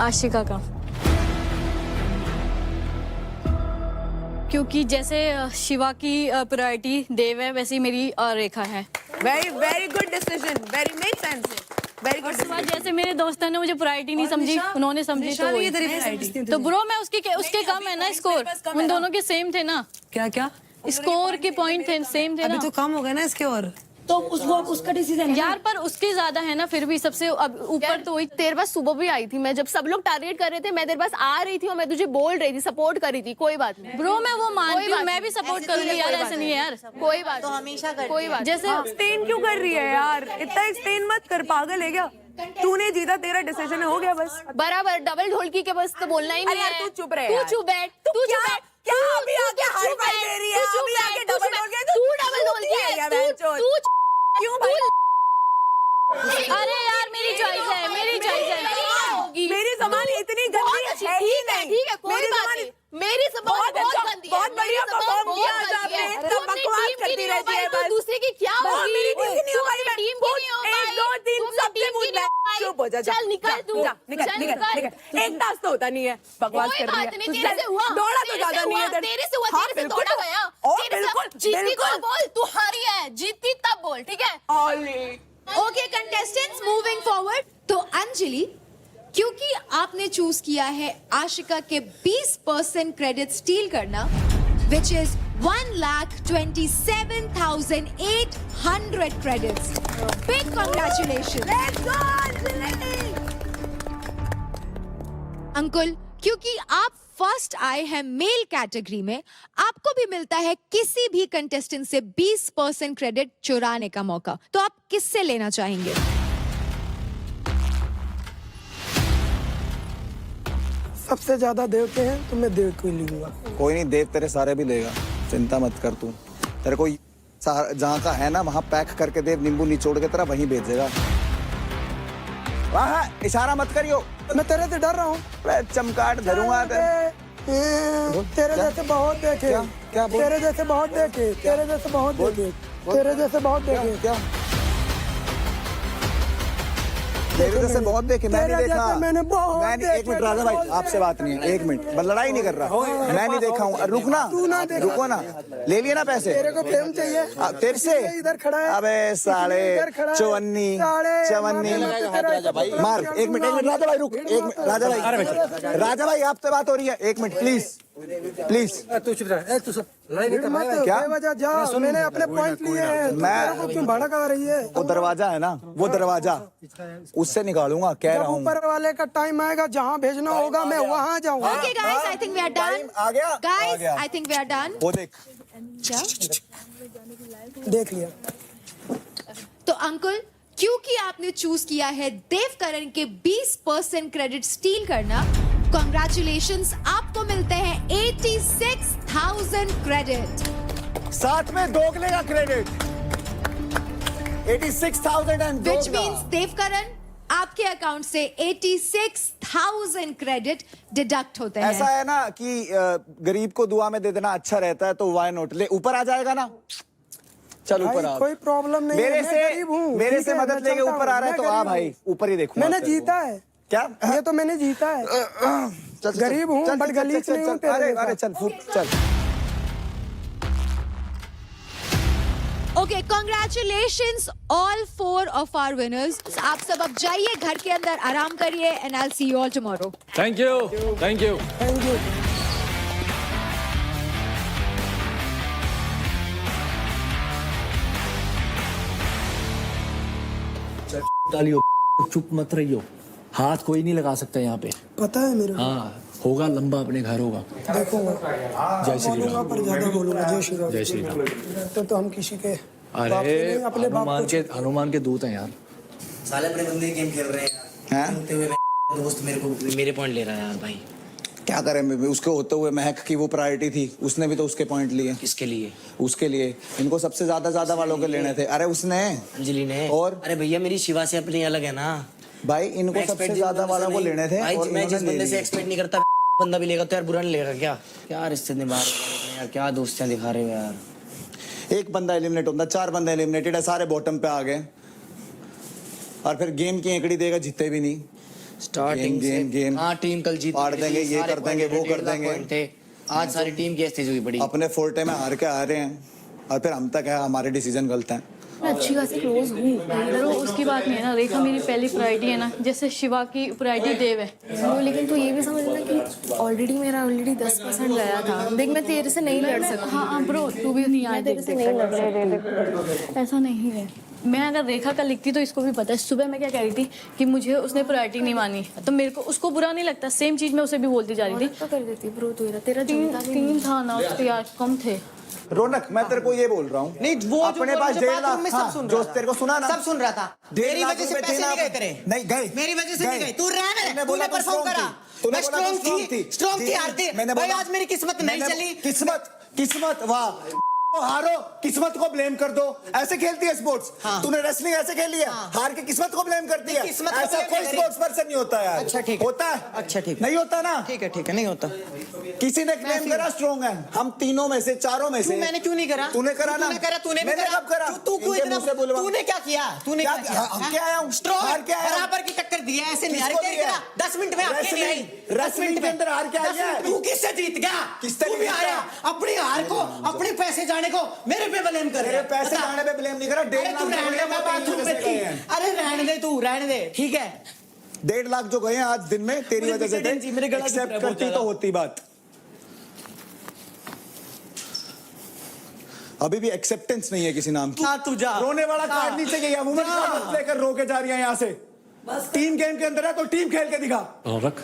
आशिका का. क्योंकि जैसे शिवा की प्रायोरिटी देव है, वैसे ही मेरी रेखा है. Very good decision. Very make sense. Very good. जैसे मेरे दोस्तों ने मुझे प्रायोरिटी नहीं समझी, उन्होंने समझी, तो वही. तो ब्रो, मैं उसके कम है ना स्कोर. उन दोनों के सेम थे ना. क्या स्कोर के पॉइंट थे, सेम थे ना. अभी तो कम हो गए ना इसके. और तो उसका डिसीजन यार, पर उसके ज्यादा है ना. फिर भी सबसे अब ऊपर तो वही. तेरे पास सुबह भी आई थी, मैं जब सब लोग टारगेट कर रहे थे, मैं तेरे पास आ रही थी और मैं तुझे बोल रही थी, सपोर्ट कर रही थी. कोई बात नहीं ब्रो, मैं वो मानती हूँ, मैं भी सपोर्ट करूंगी यार. ऐसा नहीं है यार, कोई बात तो हमेशा कर. कोई बात. जैसे एक्सप्लेन क्यों कर रही है यार? इतना एक्सप्लेन मत कर, पागल है क्या? तूने जीता, तेरा डिसीजन हो गया बस. बराबर. डबल ढोलकी के बस तो बोलना ही नहीं है. तू चुप रहे. तू चुप बैठ. क्या अभी आके हाई फाइव दे रही है? अभी आके डबल ढोलकी. तू डबल ढोलकी है. तू क्यों बोल? अरे यार, मेरी चॉइस है. मेरी जबान इतनी गंदी है ही नहीं. ठीक है, कोई बात नहीं. तेरी जबान बहुत गंदी है, बहुत बढ़िया मेरी जबान परफॉर्म बहुत किया आज गंदी है। आपने। तू सब अपनी बकवास टीम की करती नहीं हो रहती पाई, है तो बस। दूसरे की क्या वो होगी? मेरी टीम की नहीं हो तू पाई, अपनी टीम की नहीं हो एक, पाई, दो, तीन, तू अपनी सबसे टीम की पूछ नहीं हो पाई। चुप हो जा, जा, चल निकल जा, तू, जा, निकल, चल निकल, निकल। निकल। एक टास्क तो होता नहीं है, बकवास कोई कर रही बात है। नहीं, तू तेरे चल, से हुआ, दौड़ा तो तेरे ज्यादा से नहीं है हुआ, तेरे- तेरे से हुआ, हाँ, तेरे से बिल्कुल। दौड़ा गया। ओ, तेरे से- बिल्कुल, जीती बिल्कुल। तब बोल, तू हारी है, जीती तब बोल, ठीक है? Okay contestants, moving forward. तो अंजलि, क्योंकि आपने चूज किया है आशिका के 20% क्रेडिट स्टील करना, which is 1,27,800 credits. Big congratulations. Ankul, क्योंकि आप फर्स्ट आए हैं मेल कैटेगरी में, आपको भी मिलता है किसी भी कंटेस्टेंट से 20% क्रेडिट चुराने का मौका। तो आप किससे लेना चाहेंगे? सबसे ज्यादा देव के हैं तो मैं देव को ही लूंगा। कोई नहीं, देव तेरे सारे भी लेगा, चिंता मत कर तू। तेरे को जहाँ का है ना वहाँ पैक करके देव नींबू निचोड़ के तेरा वहीं भेजेगा। वहाँ इशारा मत करियो, मैं तेरे से डर रहा हूँ। चमकाट धरूंगा। तेरे जैसे बहुत देखे, क्या बोल? तेरे जैसे बहुत देखे, तेरे जैसे बहुत देखे, तेरे जैसे बहुत देखे। क्या तेरे जैसे बहुत देखे, मैं नहीं देखा। मैंने बहुत एक मिनट राजा भाई, आपसे बात नहीं है, एक मिनट, मैं लड़ाई नहीं कर रहा, मैं नहीं देखा हूँ। रुकना, रुको ना, ले लिए ना पैसे। तेरे को फेम चाहिए तेरे से? इधर खड़ा है। अबे साले चवन्नी चवन्नी मार। एक मिनट राजा भाई, रुक एक मिनट राजा भाई, राजा भाई आपसे बात हो रही है, एक मिनट प्लीज प्लीज। तू चुप रह, तू लड़ाई नहीं करना है क्या? बेवजह जा, मैंने अपने पॉइंट लिए हैं, मैं क्यों भड़क आ रही है? वो दरवाजा है ना, वो दरवाजा उससे निकालूंगा, कह रहा हूँ। ऊपर वाले का टाइम आएगा, जहाँ भेजना होगा मैं वहाँ जाऊँगा। Okay guys, I think we are done. आ गया Guys, I think we are done. वो देख, क्या? देख लिया। तो अंकुल, क्योंकि आपने चूज किया है देवकरण के 20% क्रेडिट स्टील करना, कॉन्ग्रेचुलेशंस, आपको मिलते हैं 86,000 क्रेडिट। साथ में दोगले का credit 86,000 and which means Devkaran, आपके अकाउंट से 86,000 क्रेडिट डिडक्ट होते हैं। ऐसा है ना कि गरीब को दुआ में दे देना अच्छा रहता है, तो वाई नोट ले, ऊपर आ जाएगा ना। चल ऊपर आ, कोई प्रॉब्लम नहीं है, मैं गरीब हूँ, मेरे ठीक से है, मदद मैं लेके चलता ऊपर आ हूँ, रहा है तो मैं आ गरीब भाई, हूँ। ऊपर ही देखूंगा। मैंने जीता है क्या? ये तो मैंने जीता है। गरीब हूँ बट गलीच नहीं हूँ तेरे अरे जैसा। अरे चल फूट चल। Okay, congratulations all 4 of our winners. आप सब अब जाइए घर के अंदर, आराम करिए, and I will see you all tomorrow. Thank you, thank you. Thank you. डालियो, चुप मत रहियो, हाथ कोई नहीं लगा सकता यहाँ पे। पता है मेरे को। हाँ होगा, लंबा अपने घर होगा। देखूंगा, जय श्री बोलूंगा राम। पर ज्यादा बोलूंगा। जय श्री राम। जय श्री राम। तो हम किसी के बाप अरे के नहीं, अपने बाप हनुमान के दूत हैं यार। साले अपने बंदे गेम खेल रहे हैं होते हुए दोस्त मेरे पॉइंट ले रहा है यार भाई। क्या करें, उसके होते हुए महक की वो प्रायोरिटी थी, उसने भी तो उसके पॉइंट लिए। किसके लिए? उसके लिए, इनको सबसे ज्यादा वालों के लेने थे। अरे उसने, अंजलि ने। और अरे भैया मेरी शिवा से अपनी अलग है ना भाई, इनको सबसे ज्यादा वालों को लेने थे। भाई और मैं जिस इन्होंने ले बंदे से लिए। एक्सपेक्ट नहीं करता बंदा भी लेगा तो यार बुरा नहीं लेगा क्या? क्या रिश्ते निभा रहे हो यार, क्या दोस्तियां दिखा रहे हो यार। एक बंदा एलिमिनेट होता, 4 बंदे एलिमिनेटेड है, सारे बॉटम पे आ गए, और फिर गेम की एकड़ी देगा, जीते भी नहीं। स्टार्टिंग गेम हाँ टीम कल जीत हार देंगे, ये कर देंगे, वो कर देंगे। आज सारी टीम की स्थिति हुई बड़ी। अपने फोर्टे में हार के आ रहे हैं, और फिर हम तक है हमारे डिसीजन गलत हैं। मैं अच्छी खासी क्लोज हूँ, चलो उसकी बात नहीं है ना। रेखा मेरी पहली प्रायोरिटी है ना, जैसे शिवा की प्रायोरिटी देव है। वो लेकिन तू ये भी समझना कि ऑलरेडी 10% गया था। देख मैं तेरे से नहीं लड़ सकती। हाँ ब्रो, तू भी नहीं आया, तेरे से नहीं लड़ सकती। ऐसा नहीं है, मैं अगर रेखा का लिखती तो इसको भी पता है। सुबह मैं क्या कह रही थी कि मुझे उसने प्रायोरिटी नहीं मानी, तो मेरे को उसको बुरा नहीं लगता। सेम चीज मैं उसे भी बोलती जा रही थी। तो कर देती ब्रो, तेरा 3 था ना उसके, यार कम थे। रौनक, मैं तेरे को ये बोल रहा हूँ, नहीं वो अपने पास 1.5 लाख, जो तेरे को सुना ना, सब सुन रहा था। मेरी वजह से पैसे नहीं गए तेरे। नहीं गए, मेरी वजह से नहीं गए। तू रहने, बोला तूने परफॉर्म करा। मैं स्ट्रॉन्ग थी हारती। भाई आज मेरी किस्मत नहीं चली। किस्मत वाह, हारो किस्मत को ब्लेम कर दो, ऐसे खेलती है स्पोर्ट्स। तूने रेसलिंग ऐसे खेली है, हार के किस्मत को ब्लेम करती है। ऐसा कोई स्पोर्ट्स पर्सन नहीं होता यार। अच्छा ठीक होता है? अच्छा ठीक नहीं होता ना? ठीक है नहीं होता। किसी ने क्लेम करा स्ट्रॉन्ग है, हम तीनों में से, चारों में से। मैंने क्यों नहीं करा? तूने करा ना? तूने मैंने कब करा? तू क्यों इनके इतना मुंह से बुलवा। तूने क्या किया? तूने क्या किया? क्या आया हूं? हार क्या आया? बराबर की टक्कर दी है, ऐसे नहीं हार किसको के दिया? 10 मिनट में आपके नहीं आई। 10 मिनट के अंदर हार क्या आई है? तू किससे जीत गया? किससे तू भी जीता? आया अपनी हार को, अपने पैसे जाने को मेरे पे ब्लेम कर। मेरे पैसे जाने पे ब्लेम नहीं करा। 1.5 लाख मैं बाथरूम में थी। अरे रहने दे तू, रहने दे, ठीक है। 1.5 लाख जो गए हैं आज दिन में तेरी वजह से थे। एक्सेप्ट करती तो होती बात। अभी भी एक्सेप्टेंस नहीं है किसी नाम की। तू जा, रोने वाला कार्ड नहीं चाहिए। या वुमेन कार्ड लेकर रो के जा रही है यहाँ से। टीम गेम के अंदर है तो टीम खेल के दिखा। रख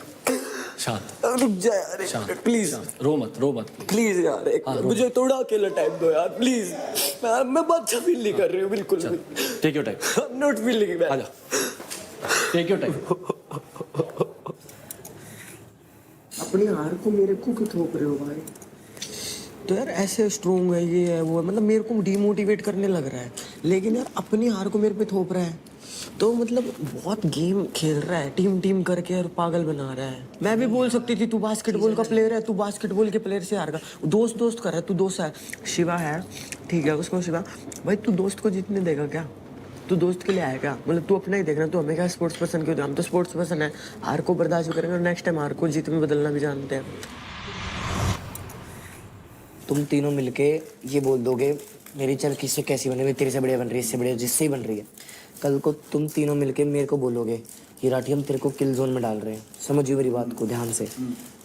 शांत, रुक जा यार प्लीज, रो मत प्लीज यार मुझे थोड़ा अकेला टाइम दो यार प्लीज। मैं अच्छा फील नहीं कर रही हूँ बिल्कुल भी। Take your time, not feeling bad. आजा, टेक योर टाइम। अपनी हार को मेरे को क्यों थोप रहे हो भाई? तो यार ऐसे स्ट्रोंग है, ये है वो है, मतलब मेरे को डिमोटिवेट करने लग रहा है। लेकिन यार अपनी हार को मेरे पे थोप रहा है, तो मतलब बहुत गेम खेल रहा है, टीम करके और पागल बना रहा है। मैं भी बोल सकती थी तू बास्केटबॉल का प्लेयर है, तू बास्केटबॉल के प्लेयर से हार गया। दोस्त कर रहा है, तू दोस्त है। शिवा है, ठीक है, उसको शिवा भाई तू दोस्त को जीतने देगा क्या? तू दोस्त के लिए आया क्या? मतलब तू अपना ही देख रहा है। तू हमें क्या स्पोर्ट्स पर्सन क्यों? हम तो स्पोर्ट्स पर्सन है, हार को बर्दाश्त भी करेंगे और नेक्स्ट टाइम हार को जीत में बदलना भी जानते हैं। तुम तीनों मिलके ये बोल दोगे मेरी चल किससे कैसी बने, तेरे से बढ़िया बन रही है, इससे बढ़िया, जिससे ही बन रही है। कल को तुम तीनों मिलके मेरे को बोलोगे कि राठी हम तेरे को किल जोन में डाल रहे हैं, समझिए मेरी बात को ध्यान से,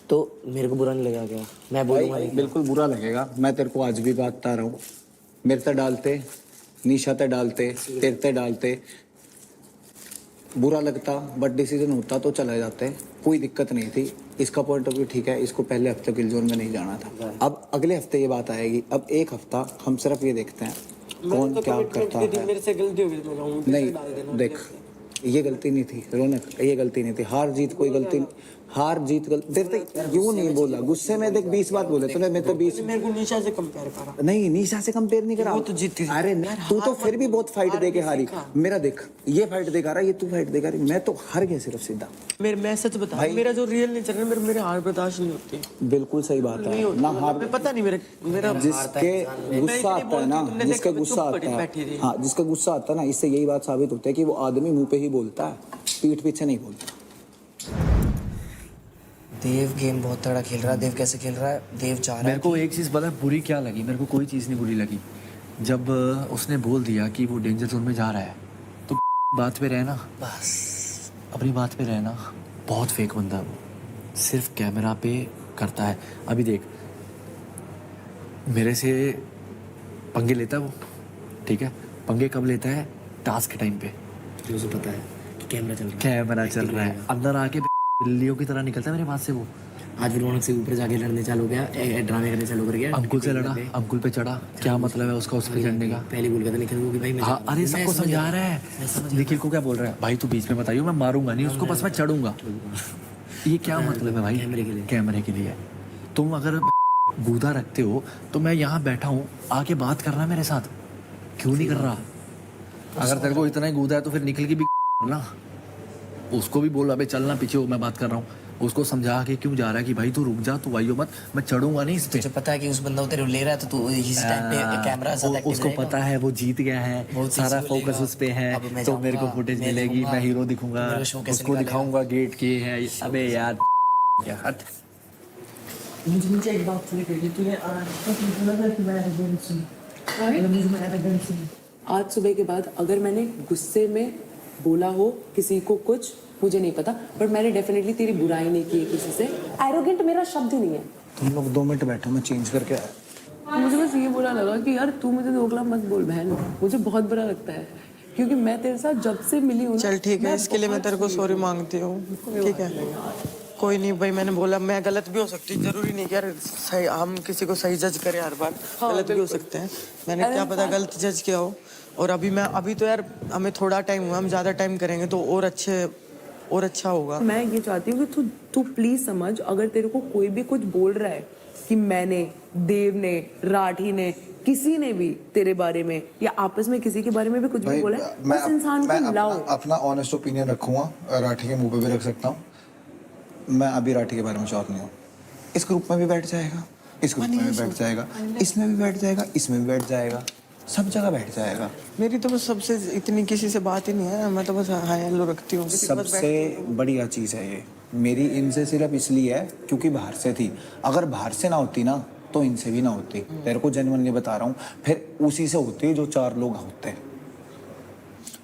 तो मेरे को बुरा नहीं लगेगा क्या? मैं बोलूँगा नहीं? बिल्कुल बुरा लगेगा। मैं तेरे को आज भी बता रहा हूँ, मेरे ते डालते, निशा ते डालते, तेरे ते डालते, बुरा लगता बट डिसीजन होता तो चला जाते, कोई दिक्कत नहीं थी। इसका पॉइंट ऑफ व्यू ठीक है, इसको पहले हफ्ते किल जोन में नहीं जाना था। अब अगले हफ्ते ये बात आएगी। अब एक हफ्ता हम सिर्फ ये देखते हैं कौन क्या करता है। मेरे से गलती हो गई, नहीं देख, ये गलती नहीं थी रौनक, ये गलती नहीं थी। हार जीत कोई गलती, हार जीत गलती यूं नहीं बोला, गुस्से में देख 20 बात बोले तूने। मैं तो 20 मेरे को निशा से कंपेयर करा। नहीं, निशा से कंपेयर नहीं करा। वो तो जीती। अरे तू तो फिर भी बहुत फाइट दे के हारी। मेरा देख, ये फाइट दे रहा, ये तू फाइट दे रही, मैं तो हार गया सिर्फ सीधा। मैं सच बता, मेरा जो रियल नेचर है, मेरे हार बर्दाश्त नहीं होती। बिल्कुल सही बात है ना। हार पता नहीं मेरा जिसके गुस्सा आता है ना, जिसका गुस्सा आता है, हाँ जिसका गुस्सा आता है ना, इससे यही बात साबित होता है कि वो आदमी मुंह पे ही बोलता है, पीठ पीछे नहीं बोलता। देव गेम बहुत तगड़ा खेल रहा है। देव कैसे खेल रहा है? देव चाह रहा है। मेरे को एक चीज़ पता है बुरी क्या लगी, मेरे को कोई चीज़ नहीं बुरी लगी। जब उसने बोल दिया कि वो डेंजर जोन में जा रहा है, तो बात पे रहना, बस अपनी बात पे रहना। बहुत फेक बंदा है वो, सिर्फ कैमरा पे करता है। अभी देख, मेरे से पंगे लेता है वो, ठीक है, पंगे कब लेता है? टास्क के टाइम पे, जो उसे पता है कि कैमरा चल रहा है, अंदर आके बिल्लियों की तरह निकलता है मेरे पास से वो। आज भी रौनक से ऊपर जाके लड़ने चालू गया, ड्रामे करने चालू कर गया। अंकुल से लड़ा, अंकुल पे चढ़ा, क्या मतलब है उसका उस पे चढ़ने का? पहले बोल गया था निखिल को कि भाई हाँ, अरे सबको समझा रहा है। निखिल को क्या बोल रहा है? भाई तू बीच में बताइयो, मैं मारूंगा नहीं उसको, बस मैं चढ़ूंगा। ये क्या मतलब है भाई? कैमरे के लिए। तुम अगर गूदा रखते हो तो मैं यहाँ बैठा हूँ, आके बात कर रहा है मेरे साथ, क्यों नहीं कर रहा? अगर तेरे को इतना ही गूदा है तो फिर निखिल की भी ना, उसको भी बोल, अबे चलना पीछे हो, मैं बात कर रहा हूँ। उसको समझा के क्यों जा रहा है कि भाई तू रुक जा, तू आइयो मत, मैं चढ़ूंगा नहीं इस पे। तुझे पता है कि उस बंदा तेरे ले रहा है, तो तू इस टाइम पे कैमरा साथ एक्टिव उसको पता है वो जीत गया है, सारा फोकस उस पे है, तो मेरे को फुटेज मिलेगी, मैं हीरो दिखूंगा, उसको दिखाऊंगा गेट के है। अबे यार क्या हट। मुझे एक बात सुनी, तूने आज सुबह के बाद अगर मैंने गुस्से में बोला हो किसी को कुछ, मुझे नहीं पता, बट मैंने डेफिनेटली तेरी बुराई नहीं की किसी से। एरोगेंट मेरा शब्द ही नहीं है। तुम लोग 2 मिनट बैठो, मैं चेंज करके आया। मुझे बस ये बुरा लगा कि यार तू मुझे दोगला मत बोल बहन, मुझे बहुत बुरा लगता है क्योंकि मैं तेरे साथ जब से मिली हूँ। चल ठीक है, इसके लिए मैं तेरे को सॉरी मांगती हूँ, ठीक है? कोई नहीं भाई, मैंने बोला, मैं गलत भी हो सकती हूँ, जरूरी नहीं कि यार सही हम किसी को सही जज करें हर बार। गलत भी हो सकते हैं, मैंने क्या पता गलत जज किया हो। और अभी तो यार हमें थोड़ा टाइम हुआ, हम ज़्यादा टाइम करेंगे तो और अच्छा होगा। मैं ये चाहती हूँ कि तू प्लीज समझ, अगर तेरे को कोई भी कुछ बोल रहा है कि मैंने, देव ने, राठी ने किसी ने भी तेरे बारे में या आपस में किसी के बारे में भी कुछ भी बोला है, मैं उस इंसान को लाओ। अपना ऑनेस्ट ओपिनियन रखूंगा, राठी के मुंह पे भी रख सकता हूँ। मैं अभी राठी के बारे में श्योर नहीं हूँ। इस ग्रुप में भी बैठ जाएगा, इस ग्रुप में भी बैठ जाएगा, इसमें भी बैठ जाएगा, इसमें भी बैठ जाएगा, सब जगह बैठ जाएगा। मेरी तो बस सबसे इतनी किसी से बात ही नहीं है, मैं तो बस हाय हेलो रखती हूँ। सबसे बढ़िया चीज़ है ये मेरी इनसे सिर्फ इसलिए है क्योंकि बाहर से थी। अगर बाहर से ना होती ना तो इनसे भी ना होती। तेरे को जेन्युइनली बता रहा हूँ, फिर उसी से होती जो 4 लोग होते।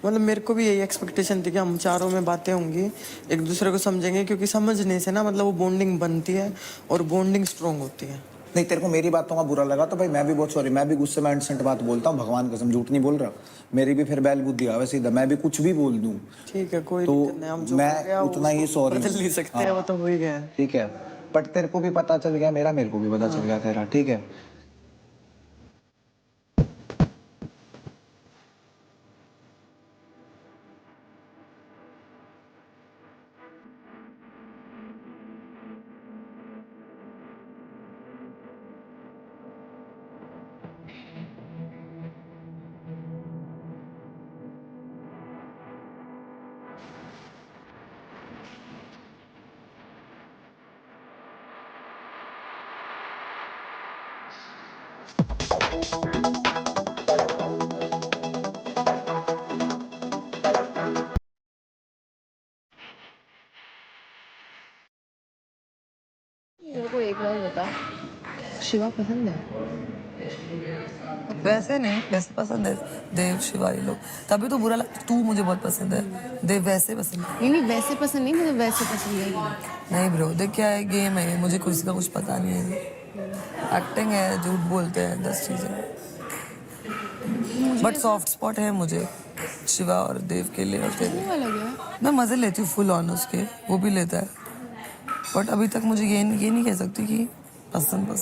मतलब मेरे को भी यही एक्सपेक्टेशन थी कि हम चारों में बातें होंगी, एक दूसरे को समझेंगे, क्योंकि समझने से ना मतलब वो बॉन्डिंग बनती है और बॉन्डिंग स्ट्रॉन्ग होती है। नहीं, तेरे को मेरी बातों का बुरा लगा तो भाई मैं भी बहुत सॉरी, मैं भी गुस्से में एंडसेंट बात बोलता हूँ, भगवान कसम झूठ नहीं बोल रहा। मेरी भी फिर बैल बुद्धि आवे सीधा, मैं भी कुछ भी बोल दूँ। ठीक है, कोई तो दिक्कत नहीं, हम जो मैं उतना ही सॉरी बदल नहीं सकते हैं, वो तो हो ही गया है। ठीक है, बट तेरे को भी पता चल गया मेरा, मेरे को भी पता चल गया तेरा। ठीक है, मेरे को एक बार बता, शिवा पसंद है? वैसे नहीं, वैसे पसंद है देव शिवा ये लोग, तभी तो बुरा लगा। तू मुझे बहुत पसंद है, देव वैसे पसंद है। नहीं वैसे पसंद नहीं, मुझे वैसे पसंद है। नहीं ब्रो, देख क्या है, गेम है, मुझे किसी का कुछ पता नहीं है। एक्टिंग है, झूठ बोलते हैं, 10 चीजें, बट सॉफ्ट स्पॉट है मुझे शिवा और देव के लिए। मैं मजे लेती हूँ फुल ऑन उसके, वो भी लेता है, बट अभी तक मुझे ये नहीं कह सकती कि पसंद है।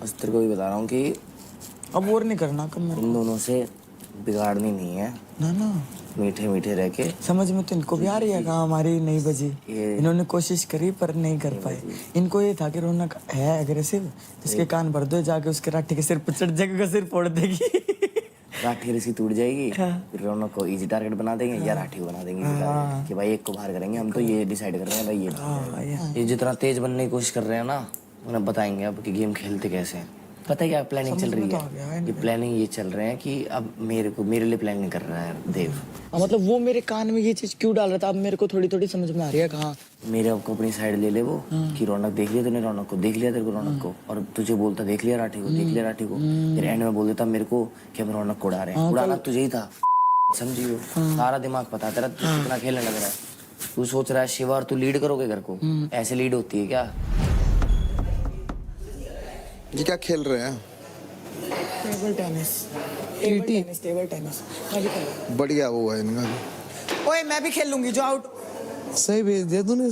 बस तेरे को भी बता रहा हूँ कि अब और नहीं करना कम, इन दोनों से बिगाड़नी नहीं है ना मीठे मीठे रह के। समझ में तो इनको भी आ रही है कहाँ हमारी नहीं बजी। इन्होंने कोशिश करी पर नहीं कर पाए। इनको ये था कि रौनक है एग्रेसिव, इसके कान भर दो, जाके उसके राठी के सिर पर चढ़ जाएगा, सिर फोड़ देगी। राठी रस्सी टूट जाएगी, फिर रौनक को इजी टारगेट बना देंगे या राठी को बना देंगे कि भाई एक को बाहर करेंगे। हम तो ये डिसाइड कर रहे हैं भाई, ये जितना तेज बनने की कोशिश कर रहे हैं ना, उन्हें बताएंगे अब कि गेम खेलते कैसे हैं। पता है क्या प्लानिंग चल रही है? ये प्लानिंग ये चल रहे हैं कि अब मेरे लिए प्लानिंग कर रहा है देव। मतलब वो मेरे कान में ये चीज क्यों डाल रहा था, अब मेरे को थोड़ी समझ में आ रही है। कहाँ मेरे को अपनी साइड ले ले वो कि रौनक देख लिया तूने, रौनक को देख लिया तेरे को, रौनक को, और तुझे बोलता देख लिया राठी को, देख लिया राठी को, फिर एंड में बोल देता मेरे को कि हम रौनक को उड़ा रहे हैं। उड़ाना तुझे ही था, समझियो। सारा दिमाग पता तेरा, तू कितना खेलने लग रहा है। तू सोच रहा है शिवा और तू लीड करोगे घर को, ऐसे लीड होती है क्या? ये क्या खेल रहे हैं? Table tennis. बढ़िया वो है इनका। ओए मैं भी खेल लूंगी, जो आउट। सही भेज दिया तूने।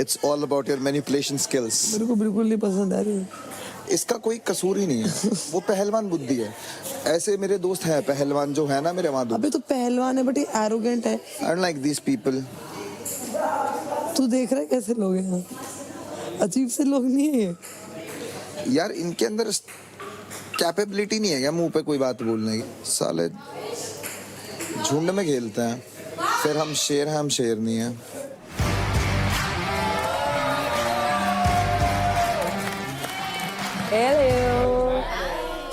It's all about your manipulation skills. मेरे को बिल्कुल नहीं पसंद आ रही। इसका कोई कसूर ही नहीं है, वो पहलवान बुद्धि है। ऐसे मेरे दोस्त हैं पहलवान जो है ना मेरे वहाँ। अबे तो पहलवान है बट ये एरोगेंट है। I don't like these people. तू देख रहा है कैसे लोग हैं, अजीब से लोग नहीं है ये। यार इनके अंदर कैपेबिलिटी नहीं है क्या मुंह पे कोई बात बोलने की? साले झुंड में खेलते हैं, फिर हम शेर हैं, हम शेर नहीं है।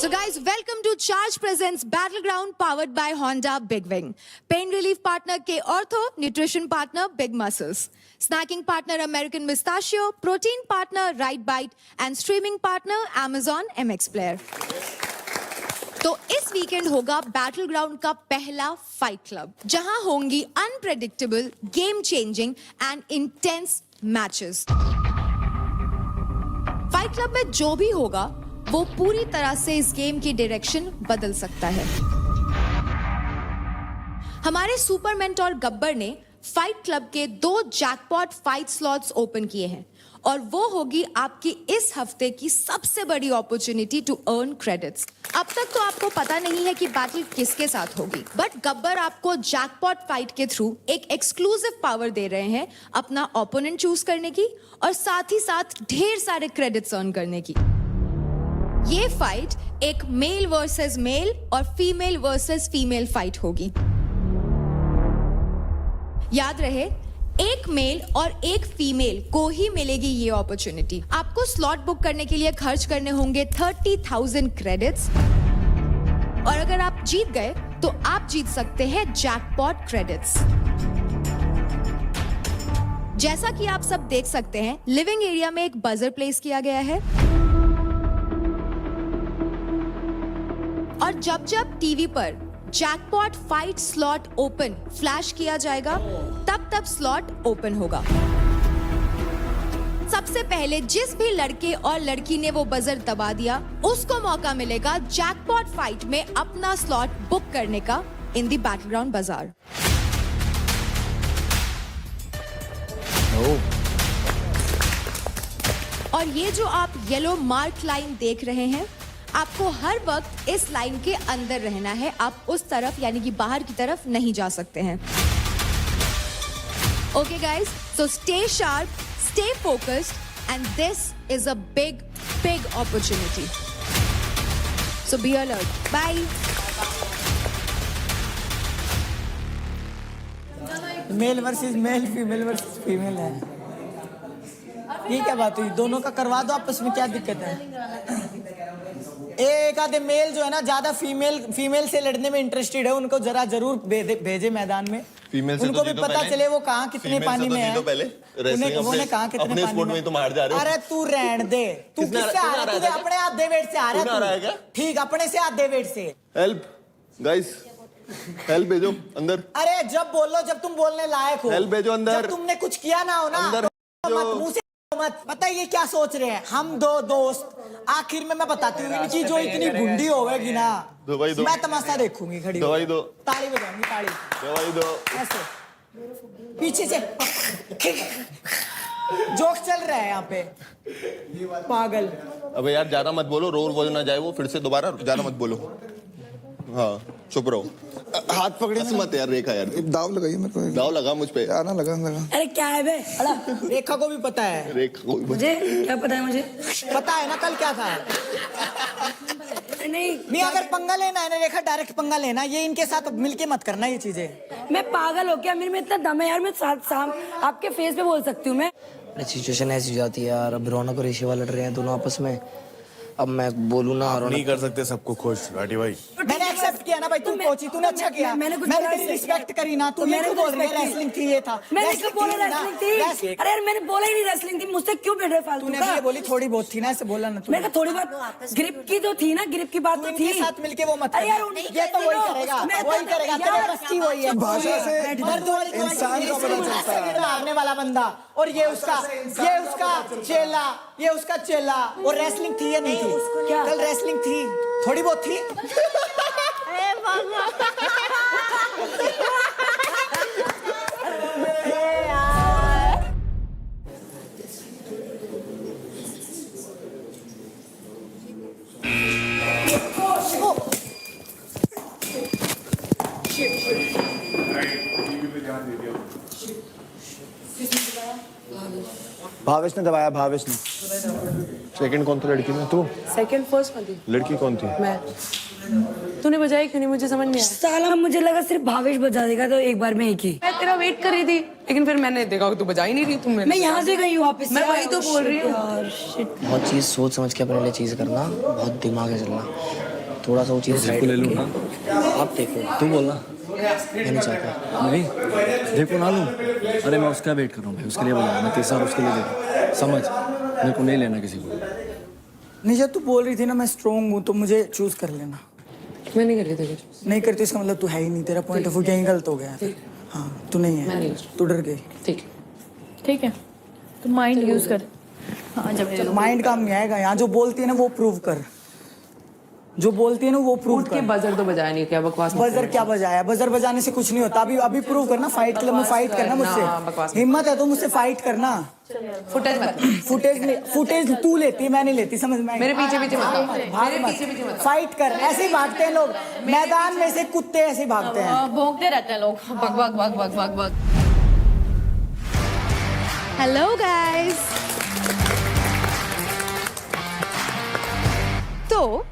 So guys, welcome to Charge Presents Battleground powered by Honda Big Wing. Pain relief partner K Ortho, nutrition partner Big Muscles, snacking partner American Mustachio, protein partner Right Bite and streaming partner Amazon MX Player. तो इस weekend होगा Battleground का पहला fight club, जहां होंगी unpredictable, game changing and intense matches. Fight club में जो भी होगा वो पूरी तरह से इस गेम की डायरेक्शन बदल सकता है। हमारे सुपर मेंटोर गब्बर ने फाइट क्लब के 2 जैकपॉट फाइट स्लॉट्स ओपन किए हैं और वो होगी आपकी इस हफ्ते की सबसे बड़ी अपॉर्चुनिटी टू अर्न क्रेडिट्स। अब तक तो आपको पता नहीं है कि बैटल किसके साथ होगी, बट गब्बर आपको जैकपॉट फाइट के थ्रू एक एक्सक्लूसिव पावर दे रहे हैं अपना ओपोनेंट चूज करने की और साथ ही साथ ढेर सारे क्रेडिट्स अर्न करने की। ये फाइट एक मेल वर्सेस मेल और फीमेल वर्सेस फीमेल फाइट होगी। याद रहे, एक मेल और एक फीमेल को ही मिलेगी ये अपॉर्चुनिटी। आपको स्लॉट बुक करने के लिए खर्च करने होंगे 30,000 क्रेडिट्स, और अगर आप जीत गए तो आप जीत सकते हैं जैकपॉट क्रेडिट्स। जैसा कि आप सब देख सकते हैं, लिविंग एरिया में एक बजर प्लेस किया गया है, और जब जब टीवी पर jackpot fight slot open flash किया जाएगा, तब तब स्लॉट ओपन होगा। सबसे पहले जिस भी लड़के और लड़की ने वो बजर दबा दिया, उसको मौका मिलेगा जैकपॉट फाइट में अपना स्लॉट बुक करने का इन द बैटलग्राउंड बाजार। और ये जो आप येलो मार्क लाइन देख रहे हैं, आपको हर वक्त इस लाइन के अंदर रहना है। आप उस तरफ यानी कि बाहर की तरफ नहीं जा सकते हैं। Okay guys, so stay sharp, stay focused, and this is a big big opportunity, so be alert. Bye. Male versus male, female versus female है। ये क्या बात हुई? दोनों का करवा दो आपस में, क्या दिक्कत है? एक आधे मेल जो है ना ज्यादा फीमेल से लड़ने में इंटरेस्टेड है, उनको जरा जरूर भेजे मैदान में। फीमेल से उनको तो भी पता चले वो कहाँ कितने पानी में है। उन्हें कहाँ कितने पानी में तुम हार जा रहे हो। अरे तू रहने दे, तू किससे आ रहा है? तुझे अपने आधे वेट से आ रहा है। ठीक, अपने से आधे वेट से। हेल्प गाइस, हेल्प भेजो अंदर। अरे जब बोलो, जब तुम बोलने लायक हो। हेल्प भेजो अंदर। जब तुमने कुछ किया ना हो ना, मत मुंह से मत। पता है ये क्या सोच रहे हैं? हम दो दोस्त, आखिर में मैं बताती हूँ, इनकी जो इतनी गुंडी होगी ना, दवाई दो। मैं तमाशा देखूंगी खड़ी। दवाई दो। ताली बजाऊंगी, ताली। दवाई दो। ऐसे पीछे से जोक चल रहा है यहाँ पे, पागल। अबे यार ज्यादा मत बोलो, रोज बोल ना जाए वो, फिर से दोबारा ज्यादा मत बोलो। हाँ चुप रहो। हाथ पकड़े मत यार रेखा, यार दाव लगाइए मेरे को। दाव लगा मुझ पे। आना लगा। अरे क्या है बे? रेखा को भी पता है। रेखा को भी मुझे क्या पता है? मुझे पता है ना कल क्या था। नहीं अगर पंगा लेना है ना रेखा, डायरेक्ट पंगा लेना, ये इनके साथ मिलके मत करना ये चीजें। मैं पागल हो क्या? मेरे में इतना दम है यार, मैं साथ आपके फेस पे बोल सकती हूँ मैं। सिचुएशन ऐसी हो जाती है यार, अब रौनक और ऋषिवा लड़ रहे हैं दोनों आपस में। अब मैं बोलूँ ना, नहीं कर सकते सबको खुश राठी भाई। मैंने एक्सेप्ट किया ना भाई, तुम कोची, तूने अच्छा किया। मैंने तेरी रिस्पेक्ट करी ना, तू मेरे को बोल रही है रेसलिंग थी, ये था। मैंने क्यों बोला रेसलिंग थी? अरे यार मैंने बोला ही नहीं रेसलिंग थी, मुझसे क्यों बैठ रहे फालतू? तूने ये बोली थोड़ी बहुत थी ना, ऐसे बोला ना। मैंने थोड़ी बात ग्रिप की तो थी ना, ग्रिप की बात तो थी। साथ मिलके वो मत। यार ये तो वही करेगा, वही करेगा, तेरे बस की वही है। भाषा से इंसान का पता चलता है। मारने वाला बंदा, और ये उसका चेला, ये उसका चेला। और रेसलिंग थी या नहीं थी? कल रेसलिंग थी, थोड़ी बहुत थी। भावेश ने दबाया, भावेश ने। सेकंड कौन था लड़की में? तू? सेकंड फर्स्ट वाली लड़की कौन थी? मैं। तूने बजाई क्यों नहीं? मुझे समझ नहीं आया। साला मुझे लगा सिर्फ भावेश बजा देगा तो एक बार में एक ही। मैं तेरा वेट कर रही थी, लेकिन फिर मैंने देखा कि तू बजा ही नहीं रही। तुम मैं यहाँ से गई हूँ वापस। मैं वही तो बोल रही हूँ। बहुत चीज सोच समझ के अपने लिए चीज करना, बहुत दिमाग से चलना। थोड़ा सा वो चीज ले लूँ ना? आप देखो, तू बोलना। मैं नहीं चाहता। नहीं देखो ना लूँ। अरे मैं उसका वेट कर रहा हूँ भाई, उसके लिए बोला मैं तीसरा उसके लिए देखा। समझ, मेरे को नहीं लेना किसी को। निशा तू बोल रही थी ना मैं स्ट्रॉन्ग हूँ, तो मुझे चूज कर लेना। मैं नहीं कर रही थी कुछ। नहीं करती इसका मतलब तू है ही नहीं, तेरा पॉइंट ऑफ व्यू कहीं गलत हो गया। हाँ तू नहीं है, तू डर गई। ठीक है, तो माइंड यूज कर। हाँ जब माइंड काम नहीं आएगा यहाँ। जो बोलती है ना वो प्रूव कर, जो बोलती है ना वो प्रूव कर। बजर तो बजाया नहीं, क्या बकवास। बजर क्या बजाया? बजर बजाने से कुछ नहीं होता। अभी प्रूव करना, फाइट क्लब में फाइट करना मुझसे। हिम्मत है तो मुझसे फाइट करना। फुटेज तू लेती है, मैं नहीं लेती, समझ में? मेरे पीछे पीछे मत फाइट कर। ऐसे ही भागते हैं लोग मैदान में से, कुत्ते ऐसे ही भागते हैं, भौंकते रहते हैं लोग। भग। हेलो गाइस, तो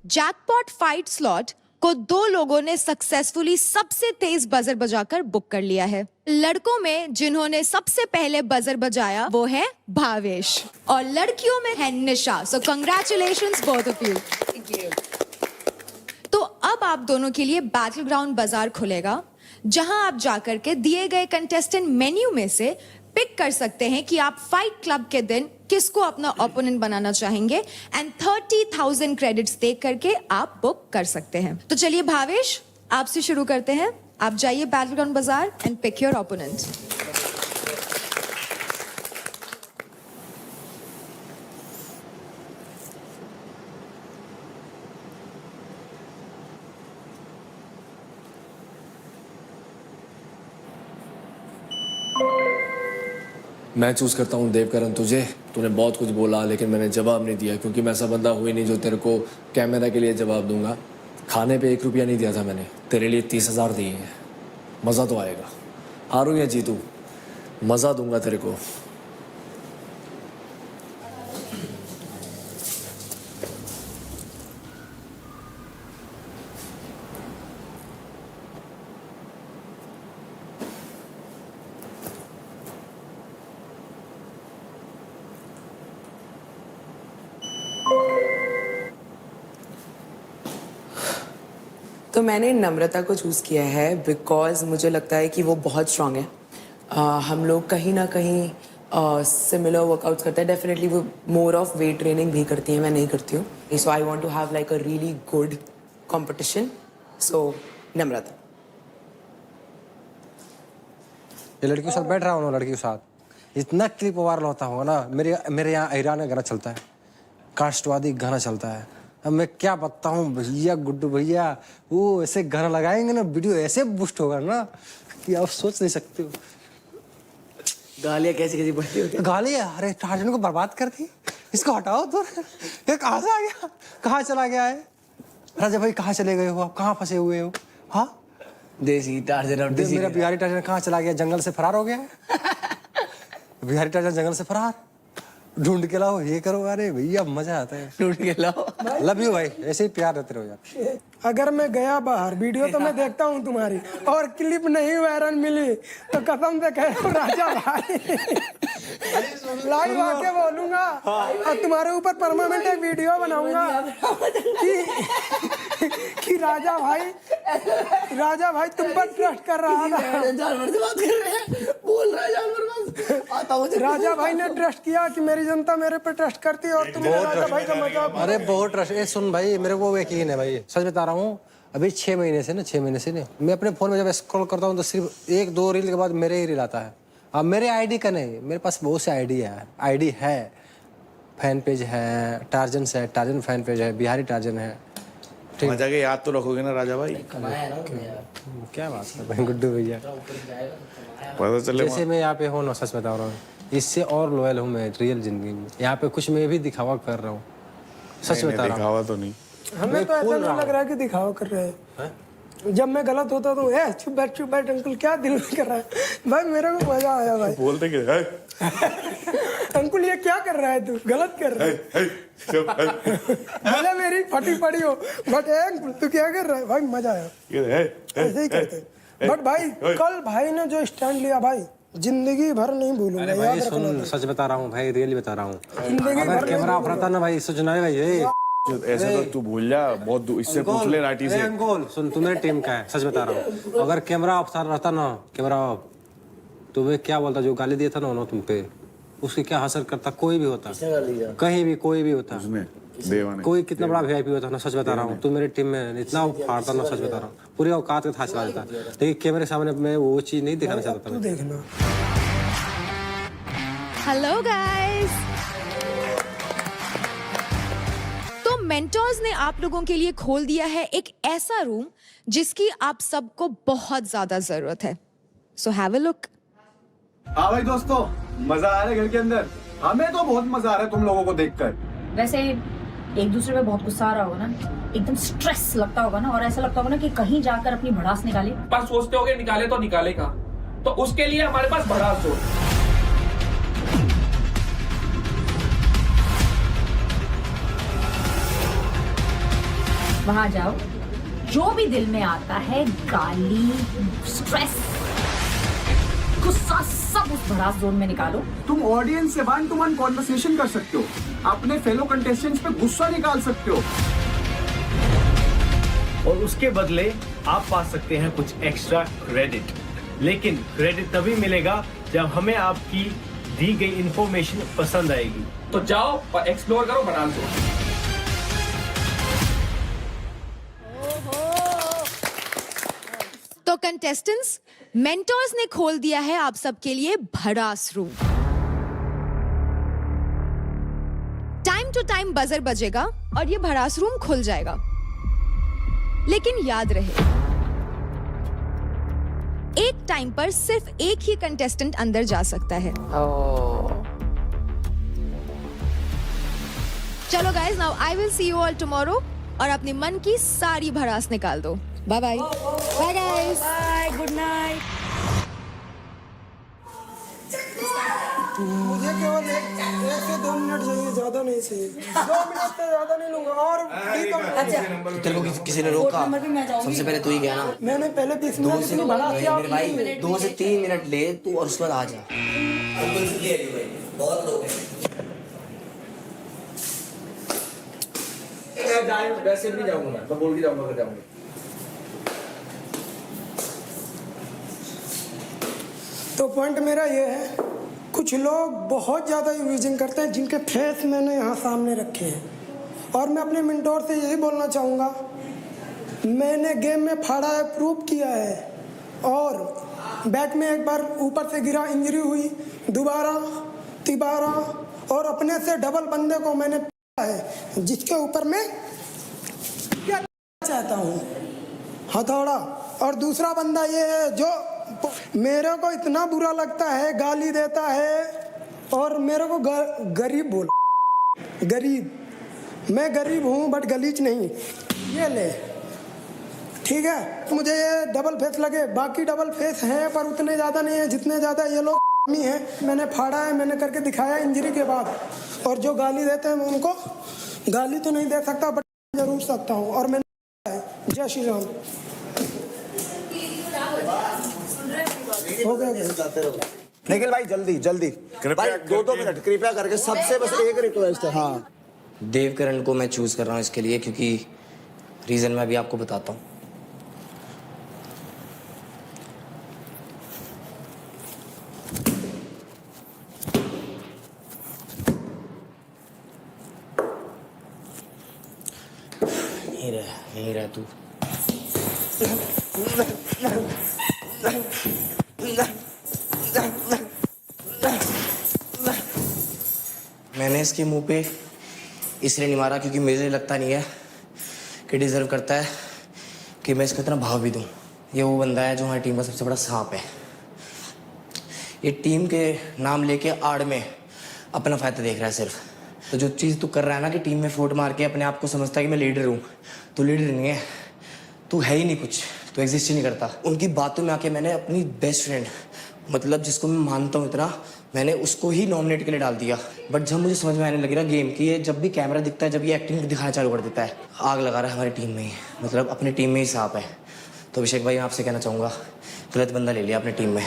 जैकपॉट फाइट स्लॉट को 2 लोगों ने सक्सेसफुली सबसे तेज बजर बजाकर बुक कर लिया है। लड़कों में जिन्होंने सबसे पहले बजर बजाया वो है भावेश और लड़कियों में है Nisha. So congratulations both of you. तो अब आप दोनों के लिए बैटल ग्राउंड बाजार खुलेगा, जहां आप जाकर के दिए गए कंटेस्टेंट मेन्यू में से पिक कर सकते हैं कि आप फाइट क्लब के दिन किसको अपना ओपोनेंट बनाना चाहेंगे एंड 30,000 क्रेडिट्स दे करके आप बुक कर सकते हैं। तो चलिए भावेश, आपसे शुरू करते हैं। आप जाइए बैटल ग्राउंड बाजार एंड पिक योर ओपोनेंट। मैं चूज करता हूँ देवकरण तुझे। तूने बहुत कुछ बोला लेकिन मैंने जवाब नहीं दिया, क्योंकि मैं ऐसा बंदा हुई नहीं जो तेरे को कैमरा के लिए जवाब दूंगा। खाने पे 1 रुपया नहीं दिया था मैंने, तेरे लिए 30,000 दिए हैं। मज़ा तो आएगा, हारूं या जीतूं मज़ा दूंगा तेरे को। तो मैंने नम्रता को चूज़ किया है बिकॉज मुझे लगता है कि वो बहुत स्ट्रांग है। हम लोग कहीं ना कहीं सिमिलर वर्कआउट्स करते हैं। डेफिनेटली वो मोर ऑफ वेट ट्रेनिंग भी करती है, मैं नहीं करती हूँ। So I want to have like a really good competition. So Namrata. ये लड़की के साथ बैठ रहा हूँ ना, लड़की के साथ इतना क्लिप वायरल होता होगा ना। मेरे यहाँ ईरान का गाना चलता है, कास्टवादी गाना चलता है। अब मैं क्या बताऊं भैया, गुड्डू भैया वो ऐसे गाना लगाएंगे ना, वीडियो ऐसे बूस्ट होगा ना कि आप सोच नहीं सकते हो। गालियाँ कैसी कैसी बढ़ती होती है। गालियाँ, अरे टार्जन को बर्बाद कर दी, इसको हटाओ तो। ये कहाँ से आ गया, कहाँ चला गया है? राजा भाई कहाँ चले गए हो आप, कहाँ फंसे हुए हो? हाँ देसी टार्जन और देसी मेरा बिहारी टार्जन कहाँ चला गया? जंगल से फरार हो गया है। बिहारी टार्जन जंगल से फरार, ढूंढ के लाओ, ये करो। अरे भैया मजा आता है, ढूंढ के लाओ। लव यू भाई, ऐसे ही प्यार रहते रहो यार। अगर मैं गया बाहर, वीडियो तो मैं देखता हूँ तुम्हारी, और क्लिप नहीं वायरल मिली तो कसम से कह रहा हूं राजा भाई लाइव आके बोलूंगा और तुम्हारे ऊपर परमानेंट एक वीडियो बनाऊंगा कि राजा भाई तुम पर ट्रस्ट कर रहा था। जानवर से बात कर रहे हैं, बोल रहा है जानवर बस आता हूँ। राजा भाई ने ट्रस्ट किया कि मेरी जनता मेरे पे ट्रस्ट करती है और तुमने राजा भाई का मजाक। अरे बहुत ट्रस्ट। ए सुन भाई, मेरे को यकीन है भाई, सच बता रहा हूँ। अभी 6 महीने से ना मैं अपने फोन में जब स्क्रॉल करता हूँ तो सिर्फ 1-2 रील के बाद मेरे ही रील आता है। अब मेरे आईडी का नहीं, मेरे पास बहुत से आईडी है, फैन पेज है, टार्जन फैन पेज है, बिहारी टार्जन है। मजा के याद तो रखोगे ना राजा भाई? क्या बात कर रहे हैं गुड्डू भैया, पता चले जैसे मैं यहाँ पे हूँ ना, सच बता रहा हूँ, इससे और लॉयल हूँ मैं रियल जिंदगी में। यहाँ पे कुछ मैं भी दिखावा कर रहा हूँ, सच बता रहा हूँ। दिखावा तो नहीं, हमें तो ऐसा नहीं लग रहा है कि दिखावा कर रहे हैं। जब मैं गलत होता तो चुप बैठ अंकल, क्या दिल में कर रहा है भाई? मेरे को मजा आया भाई। बोलते क्या अंकुल ये क्या कर रहा है, तू गलत कर रहा है। भले मेरी फटी पड़ी हो, बट अंकुल तू क्या कर रहा है भाई? मजा आया, ऐसे ही करते। बट भाई कल भाई ने जो स्टैंड लिया भाई, जिंदगी भर नहीं भूलूंगा। याद रखना। सच बता रहा हूँ भाई, रियली बता रहा हूँ। अगर कैमरा ऑफ रहता ना भाई, सोचना है भाई ऐसा तो तू भूल जा, बहुत इससे पूछ ले राठी से। अंकुल सुन, तू मेरे टीम का है, सच बता रहा हूँ। अगर कैमरा ऑफ रहता ना, कैमरा ऑफ, तो मैं क्या बोलता, जो गाली दिया था ना तुम पे, उसके क्या हासिल करता? कोई भी होता, कहीं भी कोई भी होता, कोई कितना बड़ा वीआईपी होता ना, सच बता रहा हूँ। तू मेरे टीम में इतना फाड़ता ना, सच बता रहा हूँ, पूरी औकात के था चला देता। लेकिन कैमरे के सामने मैं वो चीज नहीं दिखाना चाहता था। देखना। हेलो गाइस, तो मेंटोर्स ने आप लोगों के लिए खोल दिया है एक ऐसा रूम जिसकी आप सबको बहुत ज्यादा जरूरत है। So have a look. हाँ भाई दोस्तों, मजा आ रहा है घर के अंदर? हमें तो बहुत मजा आ रहा है तुम लोगों को देखकर। वैसे एक दूसरे पे बहुत गुस्सा आ रहा होगा ना, एकदम स्ट्रेस लगता होगा ना, और ऐसा लगता होगा ना कि कहीं जाकर अपनी भड़ास निकाले। पर सोचते होगे निकाले तो निकालेगा, तो उसके लिए हमारे पास भड़ास हो। वहां जाओ, जो भी दिल में आता है, गाली, स्ट्रेस, गुस्सा, सब उस भड़ास जोन में निकालो। तुम ऑडियंस से 1-to-1 कॉन्वर्सेशन कर सकते हो, अपने फेलो कंटेस्टेंट्स पे गुस्सा निकाल सकते हो, और उसके बदले आप पा सकते हैं कुछ एक्स्ट्रा क्रेडिट। लेकिन क्रेडिट तभी मिलेगा जब हमें आपकी दी गई इंफॉर्मेशन पसंद आएगी। तो जाओ और एक्सप्लोर करो, बना दो। तो कंटेस्टेंट्स, मेंटर्स ने खोल दिया है आप सबके लिए भड़ास room. Time to time buzzer बजेगा और ये भड़ास रूम खुल जाएगा। लेकिन याद रहे, एक टाइम पर सिर्फ एक ही कंटेस्टेंट अंदर जा सकता है। चलो guys, now I will see you all tomorrow और अपने मन की सारी भड़ास निकाल दो। Bye bye. Bye guys. Bye, good night. मुझे केवल 1 से 2 मिनट चाहिए, ज्यादा नहीं चाहिए। 2 मिनट से ज्यादा नहीं लूंगा। और अच्छा, तेरे को किसी ने रोका? सबसे पहले तू ही गया ना। मैंने पहले 20 मिनट से मेरे भाई 2 से 3 मिनट ले तू और उसके बाद आ जा। बहुत लोग हैं। वैसे भी जाऊंगा, मैं बोल के जाऊंगा अगर जाऊंगा। तो पॉइंट मेरा ये है, कुछ लोग बहुत ज़्यादा यूजिंग करते हैं जिनके फेस मैंने यहाँ सामने रखे हैं, और मैं अपने मेंटोर से यही बोलना चाहूँगा, मैंने गेम में फाड़ा है, प्रूव किया है, और बैक में एक बार ऊपर से गिरा, इंजरी हुई, दोबारा तिबारा, और अपने से डबल बंदे को मैंने है, जिसके ऊपर मैं क्या चाहता हूँ, हथौड़ा। और दूसरा बंदा ये है जो मेरे को इतना बुरा लगता है, गाली देता है, और मेरे को गरीब बोला। गरीब, मैं गरीब हूँ बट गलीच नहीं। ये ले, ठीक है। मुझे ये डबल फेस लगे, बाकी डबल फेस हैं पर उतने ज़्यादा नहीं है जितने ज़्यादा ये लोग हैं। मैंने फाड़ा है, मैंने करके दिखाया इंजरी के बाद। और जो गाली देते हैं मैं उनको गाली तो नहीं दे सकता बट जरूर सकता हूँ, और मैंने। जय श्री राम। हो गया। निखिल भाई जल्दी जल्दी भाई, 2 मिनट कृपया करके, सबसे बस एक रिक्वेस्ट है। हाँ, देवकरण को मैं चूज कर रहा हूँ इसके लिए, क्योंकि रीजन मैं अभी आपको बताता हूँ। यहीं रह तू। मैंने इसके मुंह पे इसलिए नहीं मारा क्योंकि मुझे लगता नहीं है कि डिजर्व करता है कि मैं इसको इतना भाव भी दूं। ये वो बंदा है जो हमारी टीम का सबसे बड़ा सांप है। ये टीम के नाम लेके आड़ में अपना फायदा देख रहा है सिर्फ। तो जो चीज़ तू कर रहा है ना कि टीम में फूट मार के अपने आप को समझता है कि मैं लीडर हूँ, तू लीडर नहीं है, तू है ही नहीं कुछ, तू एग्जिस्ट ही नहीं करता। उनकी बातों में आके मैंने अपनी बेस्ट फ्रेंड, मतलब जिसको मैं मानता हूँ इतना, मैंने उसको ही नॉमिनेट के लिए डाल दिया। बट जब मुझे समझ में आने लगी ना गेम की, ये जब भी कैमरा दिखता है, जब ये एक्टिंग दिखाना चालू कर देता है, आग लगा रहा है हमारी टीम में ही, मतलब अपनी टीम में ही सांप है। तो अभिषेक भाई मैं आपसे कहना चाहूँगा, गलत बंदा ले लिया अपनी टीम में,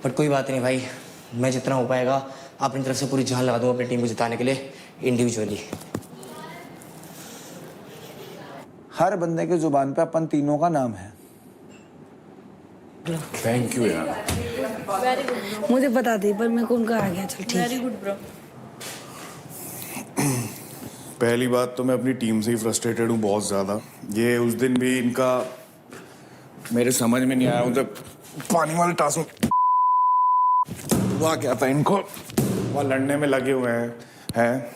बट कोई बात नहीं भाई, मैं जितना हो पाएगा अपनी तरफ से पूरी जान लगा दूंगा अपनी टीम को जिताने के लिए इंडिविजुअली। हर बंदे के जुबान पे अपन तीनों का नाम है। थैंक यू यार। Very good. मुझे बता दी पर मेरे को उनका आ गया। चल ठीक है। Very good bro. पहली बात तो मैं अपनी टीम से ही फ्रस्ट्रेटेड हूँ बहुत ज़्यादा। ये उस दिन भी इनका मेरे समझ में नहीं आया, मुझे पानी वाले टास्क में हुआ क्या था, इनको वहाँ लड़ने में लगे हुए हैं।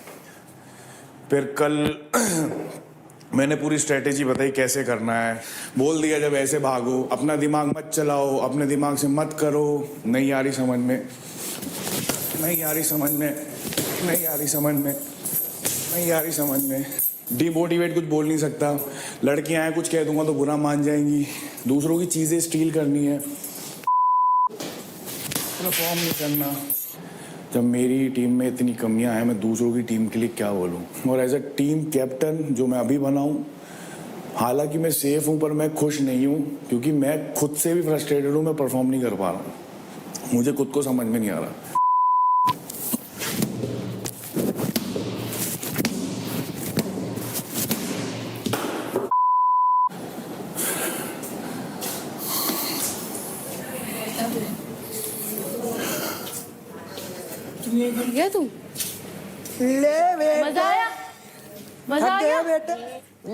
फिर कल मैंने पूरी स्ट्रेटेजी बताई कैसे करना है, बोल दिया जब ऐसे भागो, अपना दिमाग मत चलाओ, अपने दिमाग से मत करो। नहीं आ रही समझ में, नहीं आ रही समझ में, नहीं आ रही समझ में, नहीं आ रही समझ में। डिमोटिवेट कुछ बोल नहीं सकता, लड़कियां हैं कुछ कह दूंगा तो बुरा मान जाएंगी, दूसरों की चीजें स्टील करनी है, परफॉर्म नहीं करना। जब मेरी टीम में इतनी कमियां हैं, मैं दूसरों की टीम के लिए क्या बोलूं। और एज अ टीम कैप्टन जो मैं अभी बना हूं, हालांकि मैं सेफ हूं पर मैं खुश नहीं हूं क्योंकि मैं खुद से भी फ्रस्ट्रेटेड हूं, मैं परफॉर्म नहीं कर पा रहा हूं, मुझे खुद को समझ में नहीं आ रहा। गिर गया तू? ले बेटा मजा आया? मजा आ थक गया गया? बेटा।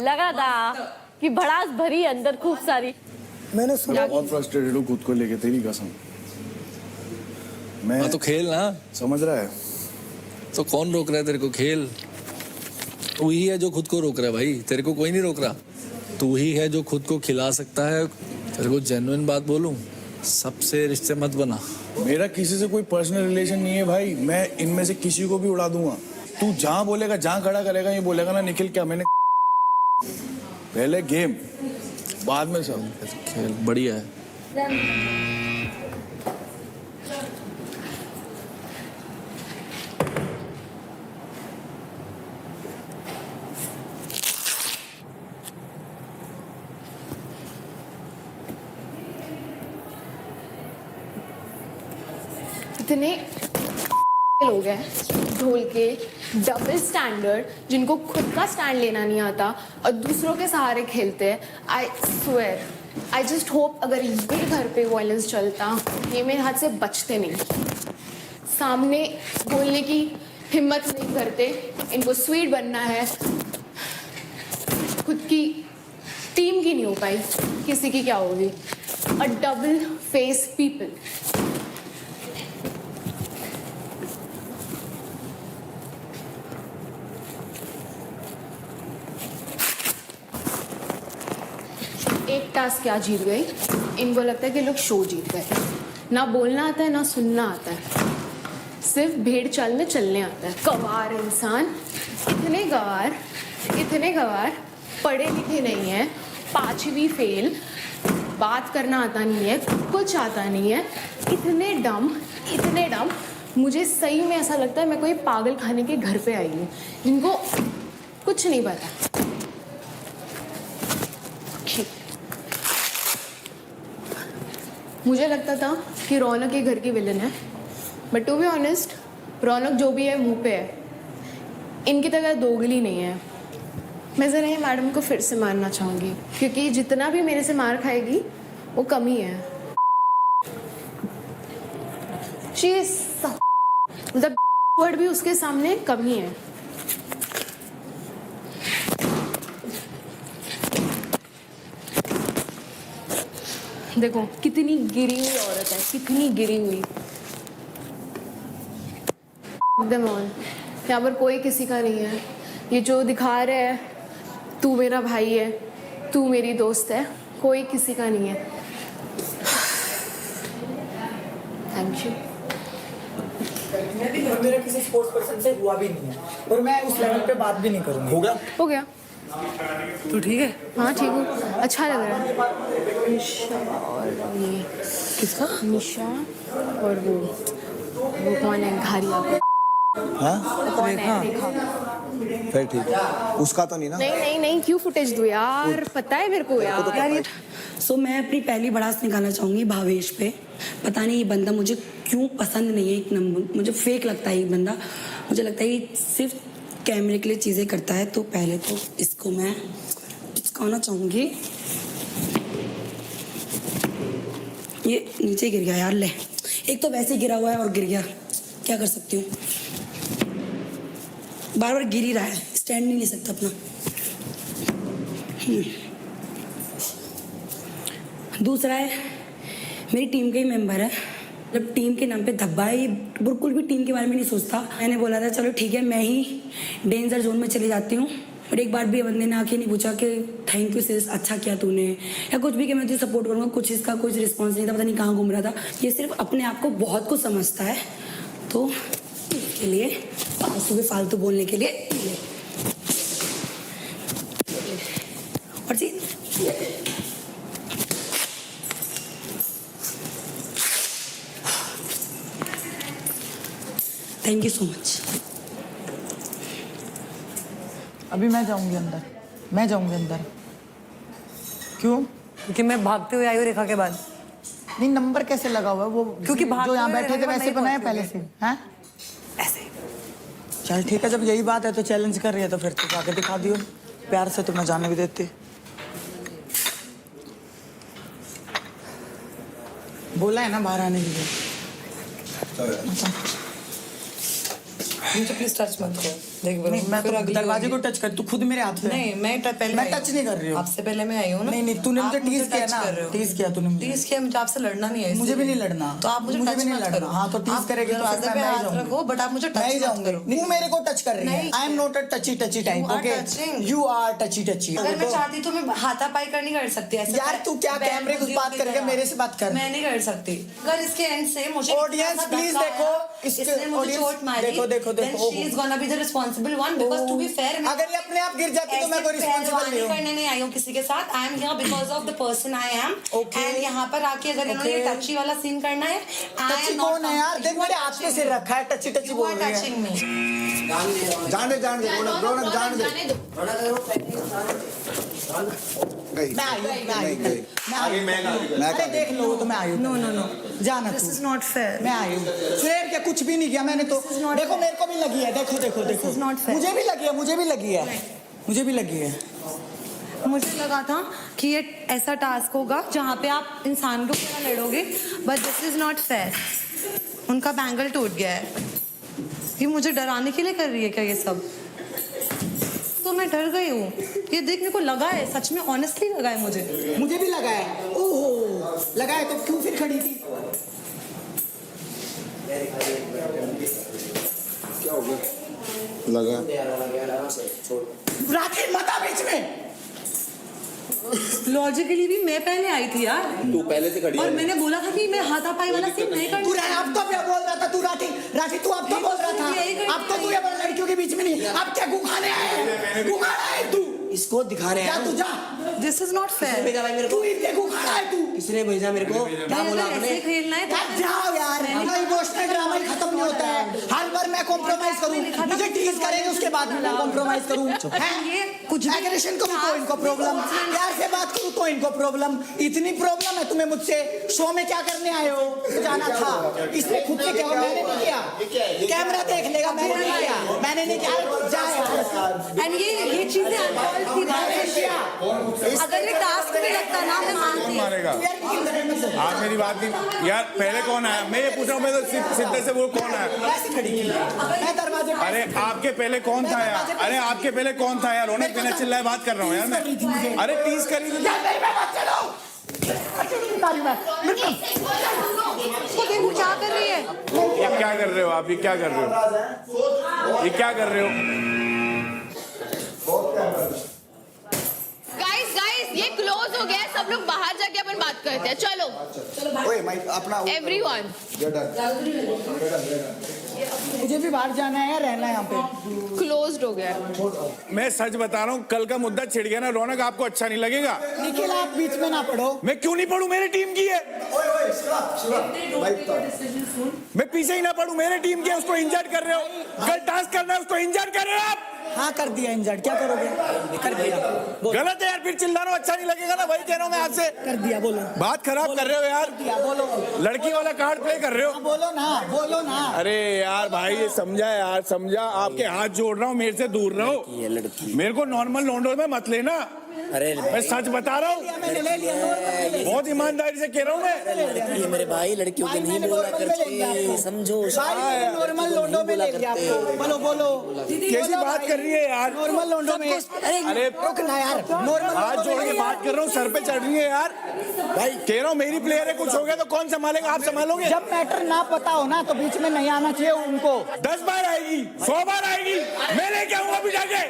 लगा था कि भड़ास भरी अंदर खूब सारी। मैंने सुना बहुत फ्रस्ट्रेटेड हूं खुद को लेके, तेरी कसम। मैं तो खेल ना, समझ रहा है? तो कौन रोक रहा है तेरे को? खेल। तू ही है जो खुद को रोक रहा है भाई, तेरे को कोई नहीं रोक रहा। तू ही है जो खुद को खिला सकता है। तेरे को जेन्युइन बात बोलूं, सबसे रिश्ते मत बना। मेरा किसी से कोई पर्सनल रिलेशन नहीं है भाई, मैं इनमें से किसी को भी उड़ा दूंगा। तू जहां बोलेगा, जहां खड़ा करेगा, ये बोलेगा ना निखिल क्या मैंने पहले गेम बाद में सब खेल। बढ़िया है। इतने लोग हैं ढोल के डबल स्टैंडर्ड जिनको खुद का स्टैंड लेना नहीं आता और दूसरों के सहारे खेलते हैं। I swear, I just hope अगर ये घर पे वायलेंस चलता, ये मेरे हाथ से बचते नहीं। सामने बोलने की हिम्मत नहीं करते, इनको स्वीट बनना है, खुद की टीम की नहीं हो पाई, किसी की क्या होगी। अ डबल फेस पीपल। एक टास्क क्या जीत गई, इनको लगता है कि लोग शो जीत गए। ना बोलना आता है ना सुनना आता है, सिर्फ भेड़ चाल में चलने आता है। गवार इंसान, इतने गवार पढ़े लिखे नहीं है, 5वीं फेल, बात करना आता नहीं है, कुछ आता नहीं है, इतने डम। मुझे सही में ऐसा लगता है मैं कोई पागल खाने के घर पे आई हूँ जिनको कुछ नहीं पता। मुझे लगता था कि रौनक ये घर की विलन है, बट टू बी ऑनेस्ट रौनक जो भी है मुंह पे है, इनकी तरह दोगली नहीं है। मैं ज़रा ये मैडम को फिर से मारना चाहूँगी क्योंकि जितना भी मेरे से मार खाएगी वो कम ही है। मतलब वर्ड भी उसके सामने कम ही है। देखो कितनी गिरी हुई औरत है, कितनी गिरी हुई। एकदम ऑन, यहाँ पर कोई किसी का नहीं है। ये जो दिखा रहे हैं तू मेरा भाई है, तू मेरी दोस्त है, कोई किसी का नहीं है। Thank you. मेरा किसी स्पोर्ट्स पर्सन से हुआ भी नहीं है और मैं उस लेवल पे बात भी नहीं करूँगा। हो गया। तो ठीक है? हाँ ठीक हूँ, अच्छा लग रहा है। निशा और ये किसका? निशा और वो कौन है? घारिया। हाँ कौन है? रेखा। फिर ठीक है, उसका तो नहीं ना? नहीं, क्यों फुटेज दूँ यार, पता है मेरे को यार। सो मैं अपनी पहली भड़ास निकालना चाहूँगी भावेश पे। पता नहीं ये बंदा मुझे क्यों पसंद नहीं है। एक नंबर मुझे फेक लगता है ये बंदा। मुझे लगता है ये सिर्फ कैमरे के लिए चीज़ें करता है। तो पहले तो इसको मैं चिपकाना चाहूँगी। ये नीचे गिर गया यार, ले। एक तो वैसे ही गिरा हुआ है और गिर गया, क्या कर सकती हूँ। बार बार गिर ही रहा है, स्टैंड नहीं ले सकता अपना। दूसरा है मेरी टीम का ही मेंबर है, जब टीम के नाम पे धब्बा है, ये बिल्कुल भी टीम के बारे में नहीं सोचता। मैंने बोला था चलो ठीक है मैं ही डेंजर जोन में चली जाती हूँ, और एक बार भी बंदे ने आके नहीं पूछा कि थैंक यू सिस, अच्छा किया तूने, या कुछ भी कि मैं तुझे सपोर्ट करूँगा। कुछ इसका कुछ रिस्पॉन्स नहीं था, पता नहीं कहाँ घूम रहा था। ये सिर्फ अपने आप को बहुत कुछ समझता है, तो इसके लिए फालतू बोलने के लिए। और जी थैंक यू सो मच। अभी मैं जाऊंगी अंदर। क्यों? क्योंकि मैं भागते हुए आई हूँ रेखा के बाद। नहीं, नंबर कैसे लगा हुआ है वो? क्योंकि जो यहाँ बैठे थे वैसे बनाए पहले से हैं? ऐसे। चल ठीक है, जब यही बात है तो चैलेंज कर रही है तो फिर तो जाके दिखा दियो प्यार से, तो मैं जाने भी देती। बोला है ना बाहर आने के लिए। मुझे प्लीज टच मत कर। देख नहीं, मैं तो दरवाजे को टच कर, तू खुद मेरे हाथ में। नहीं, मैं टच नहीं कर रही हूँ। आपसे पहले मैं आई हूँ ना। नहीं, तूने मुझे टीज किया ना। टीज किया तूने मुझे। टीज किया, मुझे आपसे लड़ना नहीं है। मुझे भी नहीं लड़ना। तो आप मुझे भी नहीं लड़ना। हाँ, तो टीज करेगी तो दरवाजे पे हाथ रखो, बट आप मुझे टच मत करो। तू मेरे को टच कर रही है। I am not a touchy type, okay? You are touchy. अगर मैं चाहती तो मैं हाथापाई कर नहीं कर सकती ऐसे। यार तू क्या कैमरे की बात करके मेरे से बात कर। मैं नहीं कर सकती। अगर इसके एंड से मुझे ऑडियंस प्लीज देखो, इसने मुझे चोट मारी। देखो। She is gonna be the responsible one, because to be fair, अगर ये अपने आप गिर जाती तो मैं कोई रिस्पांसिबल नहीं हूं। करने नहीं आई हूं किसी के साथ। I am here because of the person I am. And यहाँ पर आके अगर इन्होंने टची वाला सीन करना है, टची कौन है यार? देख मेरे हाथ में सिर रखा है, टची बोल रही है। टचिंग मी। जान दे रौनक जान दे। मैं देख लो तो मैं आई हूँ। नो जाना, दिस इज नॉट फेयर। मैं आई हूँ फेयर क्या? कुछ भी नहीं किया मैंने तो। देखो मेरे को भी लगी है, देखो मुझे भी लगी है। मुझे लगा था कि ये ऐसा टास्क होगा जहाँ पे आप इंसान के ऊपर लड़ोगे, but this is not fair. उनका बैंगल टूट गया है। ये मुझे डराने के लिए कर रही है क्या ये सब? तो मैं डर गई हूँ। ये देखने को लगा है, सच में ऑनेस्टली लगा है मुझे भी लगा है। ओहो, लगा है तो क्यों फिर खड़ी थी? क्या हो गया? लगा राखी मत आ बीच में। लॉजिकली भी मैं पहले आई थी यार। तू पहले से खड़ी है। और मैंने बोला था कि मैं हाथापाई वाला सीन नहीं करना। तू अब तो क्या बोल रहा था? तू राखी तू अब तो बोल रहा था। अब तो तू ये लड़कियों के बीच में नहीं। अब क्या गुखाने आए तू? इसको दिखाने आया तू। जा, दिस इज नॉट फेयर। भेजा भाई मेरे को। तू इतने गुखाना है तू। किसने भेजा मेरे को? क्या बोला आपने? खेलना है जाओ यार, इमोशनल ड्रामा ही खत्म नहीं होता है। हर बार मैं कॉम्प्रोमाइज करूं, मुझे टीज करेंगे उसके बाद मैं कॉम्प्रोमाइज करूं। ये कुछ भी एग्रेशन करूं तो इनको प्रॉब्लम, प्यार से बात करूं तो इनको प्रॉब्लम। इतनी प्रॉब्लम है तुम्हें मुझसे। शो में क्या करने आए हो? जाना था। इसने खुद से क्या? मैंने नहीं किया। कैमरा देख लेगा, मैंने नहीं किया। जा यार। एंड ये चीजें अगर ये टास्क में लगता ना, मैं मानती। मारेगा आप मेरी बात नहीं यार। पहले कौन आया? मैं ये पूछ रहा हूँ। मैं तो सिद्धे से वो कौन आया? अरे आपके पहले कौन था यार? अरे आपके पहले कौन था यार? रौनक बिना चिल्लाए बात कर रहा हूँ यार मैं। अरे टीज करी थी। क्या कर रही है? ये क्या कर रहे हो आप? ये क्या कर रहे हो? ये क्या कर रहे हो? गाइस ये क्लोज हो गया है। सब लोग बाहर जाके अपन बात करते हैं। चलो ओए माइक अपना एवरीवन। मुझे भी बाहर जाना है, रहना है यहाँ पे। क्लोज्ड हो गया है। मैं सच बता रहा हूँ, कल का मुद्दा छिड़ गया ना रौनक, आपको अच्छा नहीं लगेगा। निखिल आप बीच में ना पढ़ो। मैं क्यों नहीं पढ़ूं? मेरी टीम की है। मैं पीछे ही ना पढ़ूं, मेरे टीम की है। उसको इंजर्ड कर रहे हो। कल टास्क करना है, उसको इंजर्ड कर रहे हो आप। हाँ कर दिया इंजर्ड, क्या करोगे? कर दिया। गलत है यार, फिर चिल्ला रहा हूं, अच्छा नहीं लगेगा ना। वही कह रहा हूं मैं आपसे। कर दिया, बोलो। बात खराब कर रहे हो यार। बोलो। लड़की वाला कार्ड प्ले कर रहे हो। बोलो ना। अरे यार भाई ये समझा यार, समझा। आपके हाथ जोड़ रहा हूँ, मेरे से दूर रहो। मेरे को नॉर्मल लौंडो में मत लेना। अरे मैं सच बता रहा हूँ, बहुत ईमानदारी से कह रहा हूँ मैं। मेरे भाई लड़कियों के नहीं बोला करते, समझो। नॉर्मल लोंडो में ले लिया आपको। बोलो कैसी बात कर रही है यार? नॉर्मल लोंडो में। अरे रुकना यार, नॉर्मल हाथ जोड़ के बात कर रहा हूँ, सर पे चढ़ रही है यार। भाई कह रहा हूँ मेरी प्लेयर है, कुछ हो गया तो कौन संभालेगा? आप संभालोगे? जब मैटर ना पता हो ना तो बीच में नहीं आना चाहिए उनको। 10 बार आएगी, 100 बार आएगी, मैं लेके आऊंगा अभी जाके।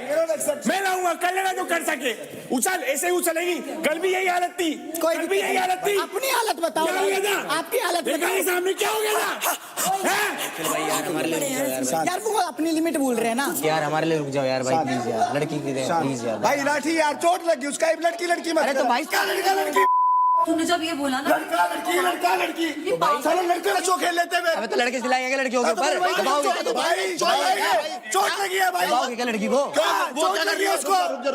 मैं लाऊंगा, कर लेना जो कर सके। उछल, ऐसे ही उछलेगी। कल भी यही हालत थी, कल भी यही हालत थी। अपनी हालत बताओ। क्या हो गया था? आपकी हालत बताओ सामने, क्या हो गया था? यार वो अपनी लिमिट भूल रहे हैं ना यार। हमारे लिए रुक जाओ यार भाई, प्लीज यार। लड़की की प्लीज यार भाई लाठी यार, चोट लगी उसका। लड़की मत। अरे तो भाई लड़की तूने जब ये बोला ना लड़का लड़की लड़का लड़की चलो लड़के का शो खेल लेते हैं। अबे तो लड़के सिलाएंगे लड़कियों के ऊपर तो भाई चोट लगी है भाई। दबाओगे क्या लड़की को? वो क्या कर रही है उसको?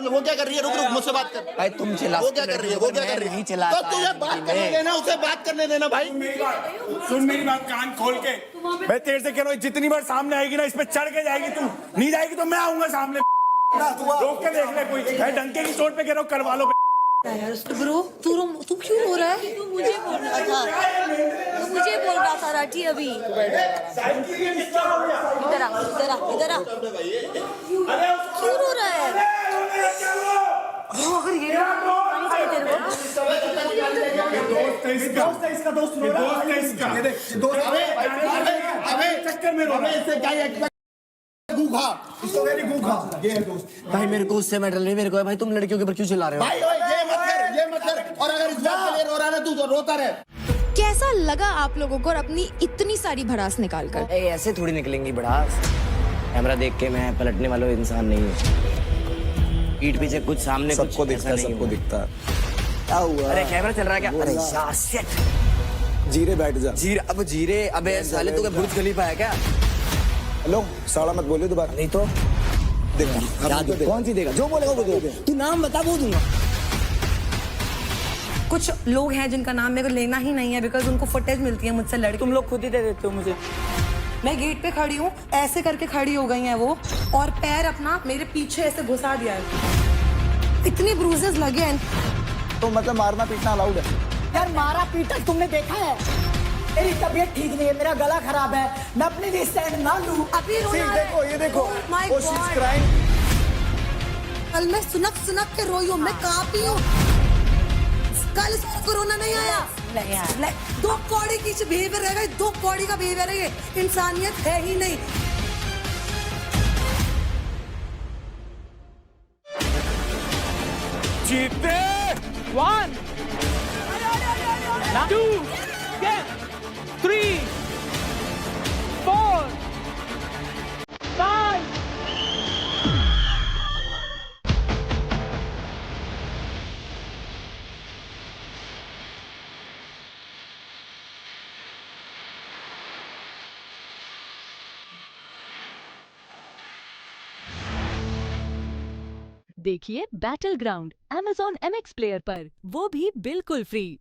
वो क्या कर रही है? रुक रुक मुझसे बात कर। भाई तुम चिल्ला। वो क्या कर रही है? वो क्या कर रही है? नहीं चिल्लाता। तो तुझे बात करने देना, उसे बात करने देना भाई। सुन मेरी बात कान खोल के, मैं तेरे से कह रहा हूँ जितनी बार सामने आएगी ना इस पे चढ़ के जाएगी तू, नहीं जाएगी तो मैं आऊंगा सामने। रोक के देख ले कोई, मैं डंके की चोट पे कह रहा हूँ करवा लो। यार ब्रो तू क्यों रो रहा है? तू मुझे बोल रहा था, तू मुझे बोल रहा था राठी अभी। इधर आ इधर आ इधर आ, क्यों रो रहा है? अगर ये नहीं चाहिए तेरे को। दोस्त है इसका, दोस्त रो रहा है इसका। अबे चक्कर में रो रहा है, इससे क्या है? गूखा इसको मेरी गूखा ये है दोस्त। भाई मेरे को उससे मैटर नहीं, मेरे को भाई तुम लड़कियों के ऊपर क्यों चिल्ला रहे हो? भाई ये मत कर। और अगर इस बात के लिए रो रहा है ना तू तो रोता रहे। कैसा लगा आप लोगों को और अपनी इतनी सारी भड़ास निकाल कर? ऐसे थोड़ी निकलेंगी भड़ास। कैमरा देख के मैं पलटने वाला इंसान नहीं हूँ। पीठ पीछे कुछ सामने कुछ सबको दिखता है, सबको दिखता है। क्या हुआ? अरे कैमरा चल रहा है क्या? अरे यार शिट। जीरे बैठ जा। अब जीरे अबे साले तू क्या बुर्ज खलीफा है क्या? हेलो साला मत बोलिए दोबारा। नहीं तो देखा कौन सी देगा? जो बोलेगा वो दे। तू नाम बता वो दूंगा। कुछ लोग हैं जिनका नाम मेरे को लेना ही नहीं है बिकॉज उनको फुटेज मिलती है मुझसे लड़की। तुम लोग खुद ही दे देते हो मुझे। मैं गेट पे खड़ी हूँ, ऐसे करके खड़ी हो गई हैं वो, और पैर अपना मेरे पीछे ऐसे घुसा दिया है। इतनी ब्रूजेस लगे हैं। तो मतलब मारना पीटना अलाउड है? यार मारा पीटा तुमने देखा है? मेरी तबीयत ठीक नहीं है, मेरा गला खराब है, मैं अपने लिए स्टैंड ना लूं। अभी रोना है। देखो ये देखो, My oh, she's God. crying. कल मैं सुनक के रोई हूँ, मैं कांपी हूँ। कल इसको कोरोना नहीं आया। दो कौड़ी की बिहेवियर रहेगा, दो कौड़ी का बिहेवियर है, ये इंसानियत है ही नहीं। जीते 1 2 3 4 5 देखिए battle ground Amazon MX player पर, वो भी बिल्कुल फ्री।